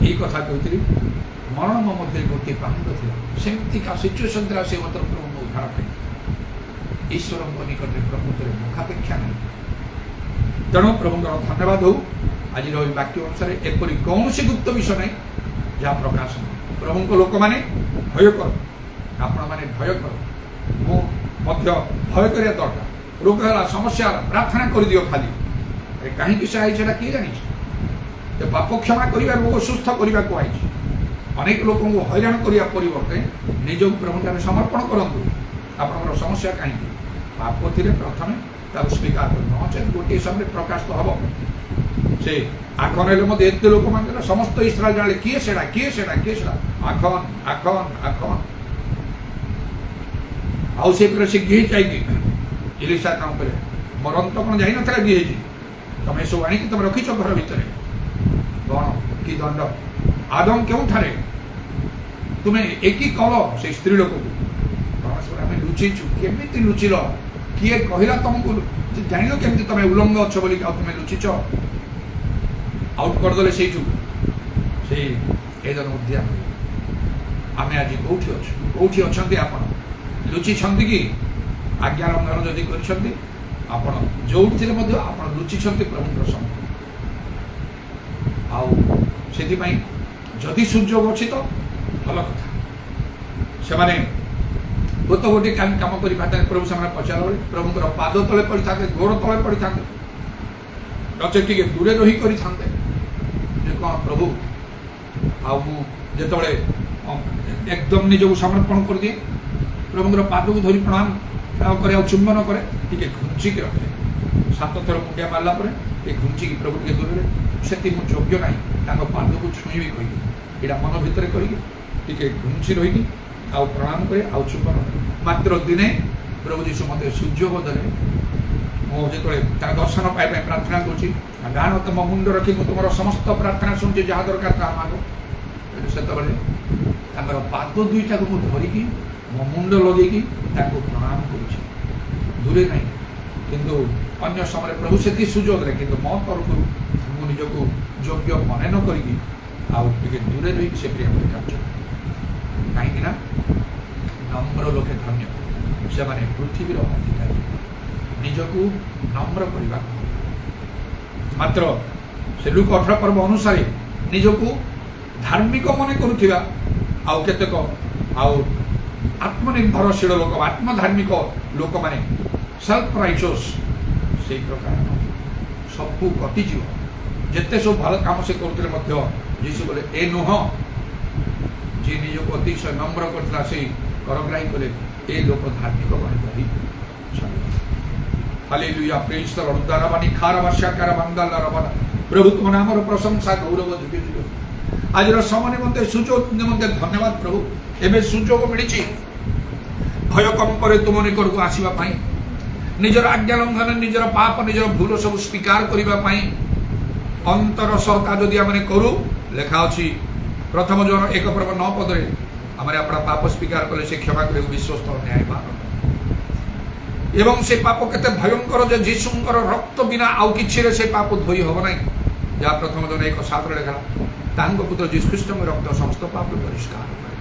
ଏଇ କଥା କହିଥିଲି, ମରଣ ମୋ ମଧ୍ୟରେ ଗୋଟିଏ ପାହାଣ୍ଡ ଥିଲା, ସେମିତିକା ସିଚୁଏସନ୍ ଥିଲା, ସେ ମାତ୍ର ପ୍ରଭୁଙ୍କ ଉଦ୍ଧାର ପାଇଁ ଈଶ୍ୱରଙ୍କ ନିକଟରେ ପ୍ରକୃତରେ ମୁଖାପେକ୍ଷା ନାହିଁ। ତେଣୁ ପ୍ରଭୁଙ୍କର ଧନ୍ୟବାଦ ହଉ। ଆଜିର ଏହି ବାକ୍ୟ ଅନୁସାରେ ଏପରି କୌଣସି ଗୁପ୍ତ ବିଷୟ ନାହିଁ ଯାହା ପ୍ରକାଶ ନାହିଁ। ପ୍ରଭୁଙ୍କ ଲୋକମାନେ ଭୟ କର, ଆପଣମାନେ ଭୟ କର, ମୁଁ ମଧ୍ୟ ଭୟ କରିବା ଦରକାର। ରୋଗ ହେଲା, ସମସ୍ୟା ହେଲା, ପ୍ରାର୍ଥନା କରିଦିଅ ଖାଲି। କାହିଁକି ସେ ଆଇଛି ସେଟା କିଏ ଜାଣିଛି? ଯେ ପାପ କ୍ଷମା କରିବା, ରୋଗ ସୁସ୍ଥ କରିବାକୁ ଆଇଛି। ଅନେକ ଲୋକଙ୍କୁ ହଇରାଣ କରିବା ପରିବର୍ତ୍ତେ ନିଜକୁ ପ୍ରଭୁଠାରେ ସମର୍ପଣ କରନ୍ତୁ। ଆପଣଙ୍କର ସମସ୍ୟା କାହିଁକି? ପାପ ଥିଲେ ପ୍ରଥମେ ତାକୁ ସ୍ୱୀକାର କରନ୍ତୁ, ନଚେତ୍ ଗୋଟିଏ ସମୟରେ ପ୍ରକାଶ ତ ହେବ। ସେ ଆଖନ ହେଲେ ମଧ୍ୟ ଏତେ ଲୋକମାନଙ୍କର ସମସ୍ତ ଇସ୍ରାଏଲ ଜାଣିଲେ କିଏ ସେଟା କିଏ ସେଟା କିଏ ସେଟା, ଆଖନ ଆଖନ ଆଖନ। ଆଉ ସେ ପରେ ସେ ଗିହି ଯାଇକି ଇଲିଶା କାମ କରେ, ମୋର ଅନ୍ତ କ'ଣ ଯାଇନଥିଲା ଗିହେଇଛି, ତମେ ଏସବୁ ଆଣିକି ତମେ ରଖିଛ ଘର ଭିତରେ, କ'ଣ କି ଦଣ୍ଡ? ଆଦମ କେଉଁଠାରେ? ତୁମେ ଏକି କଲ ସେଇ ସ୍ତ୍ରୀ ଲୋକକୁ। ଆମେ ଲୁଚିଛୁ। କେମିତି ଲୁଚିଲ? କିଏ କହିଲା ତମକୁ? ଜାଣିଲ କେମିତି ତମେ ଉଲଙ୍ଗ ଅଛ ବୋଲି ଆଉ ତୁମେ ଲୁଚିଛ? ଆଉଟ୍ କରିଦେଲେ ସେଇଠୁ, ସେଇ ଏଦନ ଉଦ୍ୟାନ। ଆମେ ଆଜି କୋଉଠି ଅଛୁ? କୋଉଠି ଅଛନ୍ତି ଆପଣ? ଲୁଚିଛନ୍ତି କି? ଆଜ୍ଞା ଲଙ୍ଘନ ଯଦି କରିଛନ୍ତି, ଆପଣ ଯୋଉଠି ଥିଲେ ମଧ୍ୟ ଆପଣ ଲୁଚିଛନ୍ତି ପ୍ରଭୁଙ୍କର ସମ୍ମୁଖ। ଆଉ ସେଥିପାଇଁ ଯଦି ସୁଯୋଗ ଅଛି ତ ଭଲ କଥା। ସେମାନେ ଗୋଟିଏ କାମ କରିପାରିଥାନ୍ତେ, ପ୍ରଭୁ ସେମାନେ ପଚାରିଲେ ପ୍ରଭୁଙ୍କର ପାଦ ତଳେ ପଡ଼ିଥାନ୍ତେ, ଗୋଡ଼ ତଳେ ପଡ଼ିଥାନ୍ତେ, ନଚେତ୍ ଟିକେ ଦୂରେ ରହି କରିଥାନ୍ତେ ଯେ କ'ଣ ପ୍ରଭୁ ଆଉ ମୁଁ ଯେତେବେଳେ ଏକଦମ ନିଜକୁ ସମର୍ପଣ କରିଦିଏ, ପ୍ରଭୁଙ୍କର ପାଦକୁ ଧରି ପ୍ରଣାମ କରେ ଆଉ ଚୁମ୍ବନ କରେ, ଟିକେ ଘୁଞ୍ଚିକି ରଖେ। 7 ଥର ମୁଣ୍ଡିଆ ମାରିଲା ପରେ ଏ ଘୁଞ୍ଚିକି ପ୍ରଭୁ ଟିକେ ଦୂରରେ ସେଠି ମୁଁ ଯୋଗ୍ୟ ନାହିଁ ତାଙ୍କ ପାଦକୁ ଛୁଇଁବି କହିକି ଏଇଟା ମନ ଭିତରେ କରିକି ଟିକେ ଘୁଞ୍ଚି ରହିକି ଆଉ ପ୍ରଣାମ କରି ଆଉ ଚୁମ୍ବନ ମାତ୍ର ଦିନେ ପ୍ରଭୁ ଯୀଶୁ ମୋତେ ସୁଯୋଗ ଦେଲେ। ମୁଁ ଯେତେବେଳେ ତାଙ୍କ ଦର୍ଶନ ପାଇବା ପାଇଁ ପ୍ରାର୍ଥନା କରୁଛି ଗାଣ ତମ ମୁଣ୍ଡ ରଖି ମୁଁ ତୁମର ସମସ୍ତ ପ୍ରାର୍ଥନା ଶୁଣୁଛି ଯାହା ଦରକାର ତାହା ମାଗ। ସେତେବେଳେ ତାଙ୍କର ପାଦ ଦୁଇଟାକୁ ମୁଁ ଧରିକି ମୋ ମୁଣ୍ଡ ଲଗେଇକି ତାଙ୍କୁ ପ୍ରଣାମ କରୁଛି ଦୂରେ ନାହିଁ। କିନ୍ତୁ ଅନ୍ୟ ସମୟରେ ପ୍ରଭୁ ସେତିକି ସୁଯୋଗ ଦେଲେ କିନ୍ତୁ ମୋ ତରଫରୁ ମୁଁ ନିଜକୁ ଯୋଗ୍ୟ ମନେ ନ କରିକି ଆଉ ଟିକେ ଦୂରେ ରହିକି ସେ ପ୍ରିୟ କାର୍ଯ୍ୟ କାହିଁକି ନା ନମ୍ର ଲୋକେ ଧନ୍ୟ ସେମାନେ ପୃଥିବୀର ଅଧିକାରୀ। ନିଜକୁ ନମ୍ର କରିବାକୁ ମାତ୍ର ସେ ଲୁକ 18 ପର୍ବ ଅନୁସାରେ ନିଜକୁ ଧାର୍ମିକ ମନେ କରୁଥିବା ଆଉ କେତେକ ଆଉ ଆତ୍ମନିର୍ଭରଶୀଳ ଲୋକ ଆତ୍ମଧାର୍ମିକ ଲୋକମାନେ ସେଲ୍ଫ ରାଇଚସ୍ ସେଇ ପ୍ରକାର ସବୁ କଟିଯିବ। ଯେତେ ସବୁ ଭଲ କାମ ସେ କରୁଥିଲେ ମଧ୍ୟ ଯୀଶୁ କହିଲେ ଏ ନୁହଁ ଯିଏ ନିଜକୁ ଅତିଶୟ ନମ୍ର କରିଥିଲା ସେଇ କରଗ୍ରାହୀ କଲେ ଏ ଲୋକ ଧାର୍ମିକ ମନେ କରି ହାଲେଲୁୟା ପ୍ରେଜ ଦ ଲର୍ଡ ଦାରାବାନି ଖାରାବାଶା କାରାବାନ୍ଦାଲା ରବାନା ପ୍ରଭୁ ତୁମ ନାମର ପ୍ରଶଂସା ଗୌରବ ଯୁଗେ ଯୁଗ। ଆଜିର ସମୟ ନିମନ୍ତେ ସୁଯୋଗ ନିମନ୍ତେ ଧନ୍ୟବାଦ ପ୍ରଭୁ। ଏବେ ସୁଯୋଗ ମିଳିଛି ଭୟ କମ୍ପରେ ତୁମ ନିକଟକୁ ଆସିବା ପାଇଁ ନିଜର ଆଜ୍ଞା ଲଙ୍ଘନ ନିଜର ପାପ ନିଜର ଭୁଲ ସବୁ ସ୍ୱୀକାର କରିବା ପାଇଁ ଅନ୍ତର ସହତା ଯଦି ଆମେ କରୁ ଲେଖା ଅଛି ପ୍ରଥମ ଜନ 1 ପର୍ବ 9 ପଦରେ ଆମର ଆପଣ ପାପ ସ୍ୱୀକାର କଲେ ସେ କ୍ଷମା କରିବାକୁ ବିଶ୍ୱସ୍ତ ନ୍ୟାୟବାନ ଏବଂ ସେ ପାପ କେତେ ଭୟଙ୍କର ଯେ ଯୀଶୁଙ୍କର ରକ୍ତ ବିନା ଆଉ କିଛିରେ ସେ ପାପ ଧୋଇ ହେବ ନାହିଁ। ଯାହା ପ୍ରଥମ ଜନ 1:7 ଲେଖା ତାଙ୍କ ପୁତ୍ର ଯୀଶୁ ଖ୍ରୀଷ୍ଟଙ୍କ ରକ୍ତ ସମସ୍ତ ପାପ ପରିଷ୍କାର କରେ।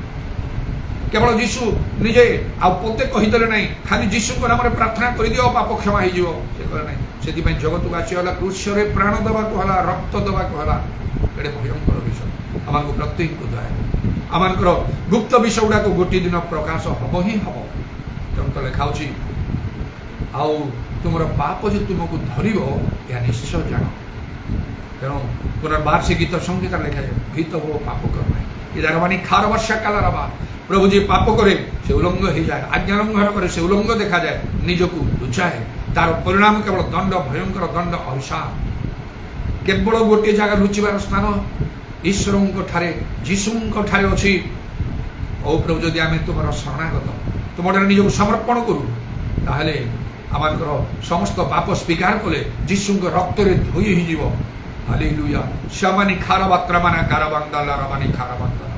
କେବଳ ଯୀଶୁ ନିଜେ ଆଉ ପୋତେ କହିଦେଲେ ନାହିଁ ଖାଲି ଯୀଶୁଙ୍କ ନାମରେ ପ୍ରାର୍ଥନା କରିଦିଅ ପାପ କ୍ଷମା ହେଇଯିବ ସେ କଲେ ନାହିଁ। ସେଥିପାଇଁ ଜଗତକୁ ଆସିଗଲା କୃଷ୍ଣରେ ପ୍ରାଣ ଦେବାକୁ ହେଲା ରକ୍ତ ଦେବାକୁ ହେଲା। ଏଡ଼େ ଭୟଙ୍କର ବିଷୟ ଆମକୁ ପ୍ରତ୍ୟେକଙ୍କୁ ଦୟା ଆମଙ୍କର ଗୁପ୍ତ ବିଷୟ ଗୁଡ଼ାକ ଗୋଟିଏ ଦିନ ପ୍ରକାଶ ହବ ହିଁ ହବ। ତେଣୁ ତ ଲେଖା ଅଛି ଆଉ ତୁମର ପାପ ଯେ ତୁମକୁ ଧରିବ ଏହା ନିଶ୍ଚୟ ଜାଣ। ତେଣୁ ପୁନର୍ବାର ସେ ଗୀତ ସଂହିତା ଲେଖାଯାଏ ଗୀତ ହୋ ପାପ କର ନାହିଁ ଇଦାରବାନି ଖାର ବର୍ଷା କାଲା ରବା ପ୍ରଭୁ ଯିଏ ପାପ କରେ ସେ ଉଲ୍ଲଙ୍ଘ ହେଇଯାଏ ଆଜ୍ଞା ଲଙ୍ଘନ କରେ ସେ ଉଲ୍ଲଙ୍ଘ ଦେଖାଯାଏ ନିଜକୁ ଲୁଚାଏ ତାର ପରିଣାମ କେବଳ ଦଣ୍ଡ ଭୟଙ୍କର ଦଣ୍ଡ ଅଭିଶାପ। କେବଳ ଗୋଟିଏ ଜାଗା ଲୁଚିବାର ସ୍ଥାନ ଈଶ୍ୱରଙ୍କ ଠାରେ ଯୀଶୁଙ୍କ ଠାରେ ଅଛି। ଓ ପ୍ରଭୁ ଯଦି ଆମେ ତୁମର ଶରଣାଗତ ତୁମଠାରେ ନିଜକୁ ସମର୍ପଣ କରୁ ତାହେଲେ ଆମଙ୍କର ସମସ୍ତ ପାପ ସ୍ୱୀକାର କଲେ ଯୀଶୁଙ୍କ ରକ୍ତରେ ଧୋଇ ହେଇଯିବ। ହାଲେଲୁୟା ଶମାନି ଖାରବାତ୍ରାମାନା କାରାବାନ୍ଦାଲା ରବାନି ଖାରାବାନ୍ଦାଲା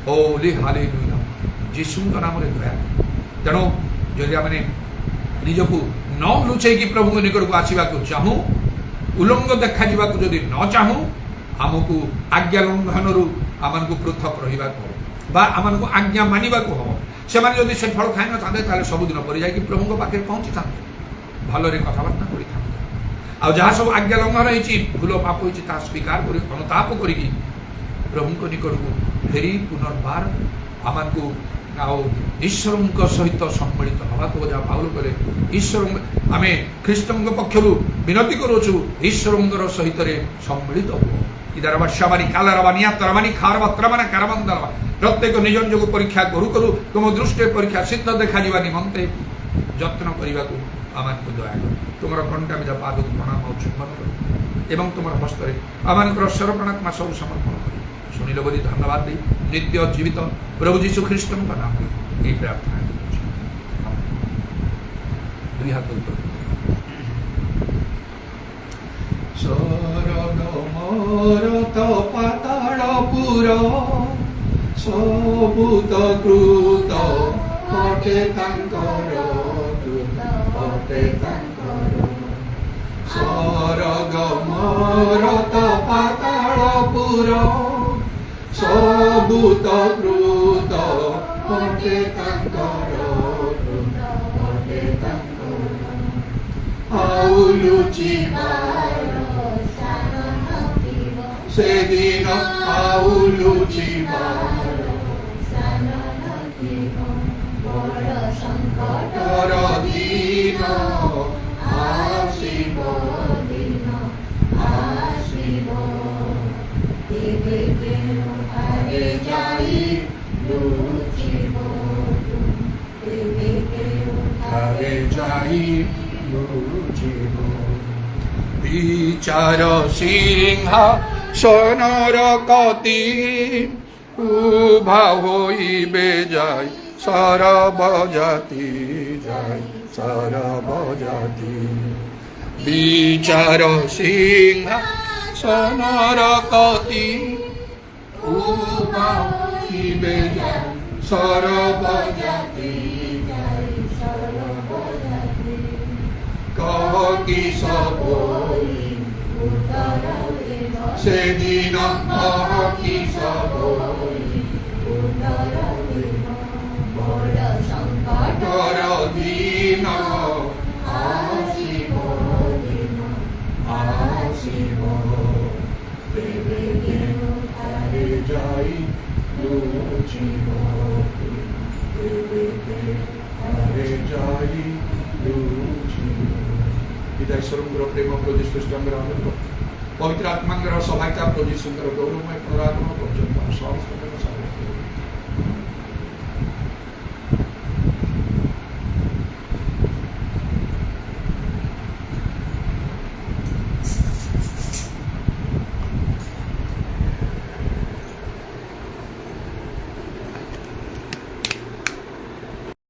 ହୋଲି ହାଲେଲୁୟା ଯୀଶୁଙ୍କ ନାମରେ ଦୟା। ତେଣୁ ଯଦି ଆମେ ନିଜକୁ ନ ଲୁଚେଇକି ପ୍ରଭୁଙ୍କ ନିକଟକୁ ଆସିବାକୁ ଚାହୁଁ ଉଲ୍ଲଙ୍ଘ ଦେଖାଯିବାକୁ ଯଦି ନ ଚାହୁଁ ଆମକୁ ଆଜ୍ଞା ଲଙ୍ଘନରୁ ଆମକୁ ପୃଥକ ରହିବାକୁ ହେବ ବା ଆମକୁ ଆଜ୍ଞା ମାନିବାକୁ ହେବ। ସେମାନେ ଯଦି ସେ ଫଳ ଖାଇନଥାନ୍ତେ ତାହେଲେ ସବୁଦିନ ପରେ ଯାଇକି ପ୍ରଭୁଙ୍କ ପାଖରେ ପହଞ୍ଚିଥାନ୍ତେ ଭଲରେ କଥାବାର୍ତ୍ତା କରିଥାନ୍ତେ। ଆଉ ଯାହା ସବୁ ଆଜ୍ଞା ଲଙ୍ଘନ ହେଇଛି ଭୁଲ ପାପ ହେଇଛି ତାହା ସ୍ୱୀକାର କରି ଅନୁତାପ କରିକି ପ୍ରଭୁଙ୍କ ନିକଟକୁ ଫେରି ପୁନର୍ବାର ଆମକୁ ଆଉ ଈଶ୍ୱରଙ୍କ ସହିତ ସମ୍ମିଳିତ ହେବାକୁ ଯାହା ପାଉଲ କଲେ ଈଶ୍ୱର ଆମେ ଖ୍ରୀଷ୍ଟଙ୍କ ପକ୍ଷରୁ ବିନତି କରୁଛୁ ଈଶ୍ୱରଙ୍କର ସହିତରେ ସମ୍ମିଳିତ ହୁଅ। ଇଦାରବାଶାବାନି କାଲାରବାନି ଆତରବାନି ଖାରବାତ୍ରବାନା କାରବାନ୍ଦାରବା ପ୍ରତ୍ୟେକ ନିଜ ନିଜକୁ ପରୀକ୍ଷା କରୁ କରୁ ତୁମ ଦୃଷ୍ଟିରେ ପରୀକ୍ଷା ସିଦ୍ଧ ଦେଖାଯିବା ନିମନ୍ତେ ଯତ୍ନ କରିବାକୁ ଆମକୁ ଦୟା କର। ତୁମର ଘଣ୍ଟା ବିଧା ପାଦକୁ ପ୍ରଣାମ ଆଉ ଚୁମ୍ବନ କର ଏବଂ ତୁମର ହସ୍ତରେ ଆମମାନଙ୍କର ସରପଣାତ୍ମା ସବୁ ସମର୍ପଣ କରି ଶୁଣିଲ ବୋଲି ଧନ୍ୟବାଦ ଦେଇ ନିତ୍ୟ ଜୀବିତ ପ୍ରଭୁ ଯୀଶୁ ଖ୍ରୀଷ୍ଟଙ୍କ ନାମରେ ଏହି ପ୍ରାର୍ଥନା କରୁଛି। ଦୁଇ ହାତ ଉପରେ ସ୍ୱର୍ଗ ମୋର ତ ପାତାଳ ପୁର ସବୁ ତ କୃତ ଅଟେ ତାଙ୍କର ଅଟେ ତାଙ୍କର ସ୍ୱର୍ଗ ମୋର ତ ପାତାଳ ପୁର ସବୁ ତ କୃତ ଅଟେ ତାଙ୍କର ଅଟେ ତାଙ୍କର ଆଉ ଲୁଚିବାର ସେଦିନ ଆଉ ଲୁଚିବାର ସଂକଟର ଦିନ ଆସିବ ଆସିବ ତେବେ କେଉଁଠାରେ ଯାଇ ଲୁଚିବ ତେବେ କେଉଁଠାରେ ଯାଇ লুচিব বিচার সিংহাসনর কতি উভা হইবে যায় সর্বজাতি যায় সর্বজাতি বিচার সিংহাসনর কতি উভা হইবে যায় সর্বজাতি যায় সর্বজাতি কহ কি সব সেদিন কহ কি সব কর দিন আসিব আসিব দেবে দেবে যাই লুচিব দেবে যাই লুচিব হৃদয় স্বরূপর প্রেম প্রতি সৃষ্টাঙ্গর আনন্দ পবিত্র আত্মাঙ্গর সহায়তা প্রতি সুন্দর গৌরবময় পুনরাগমন পর্যন্ত সমস্ত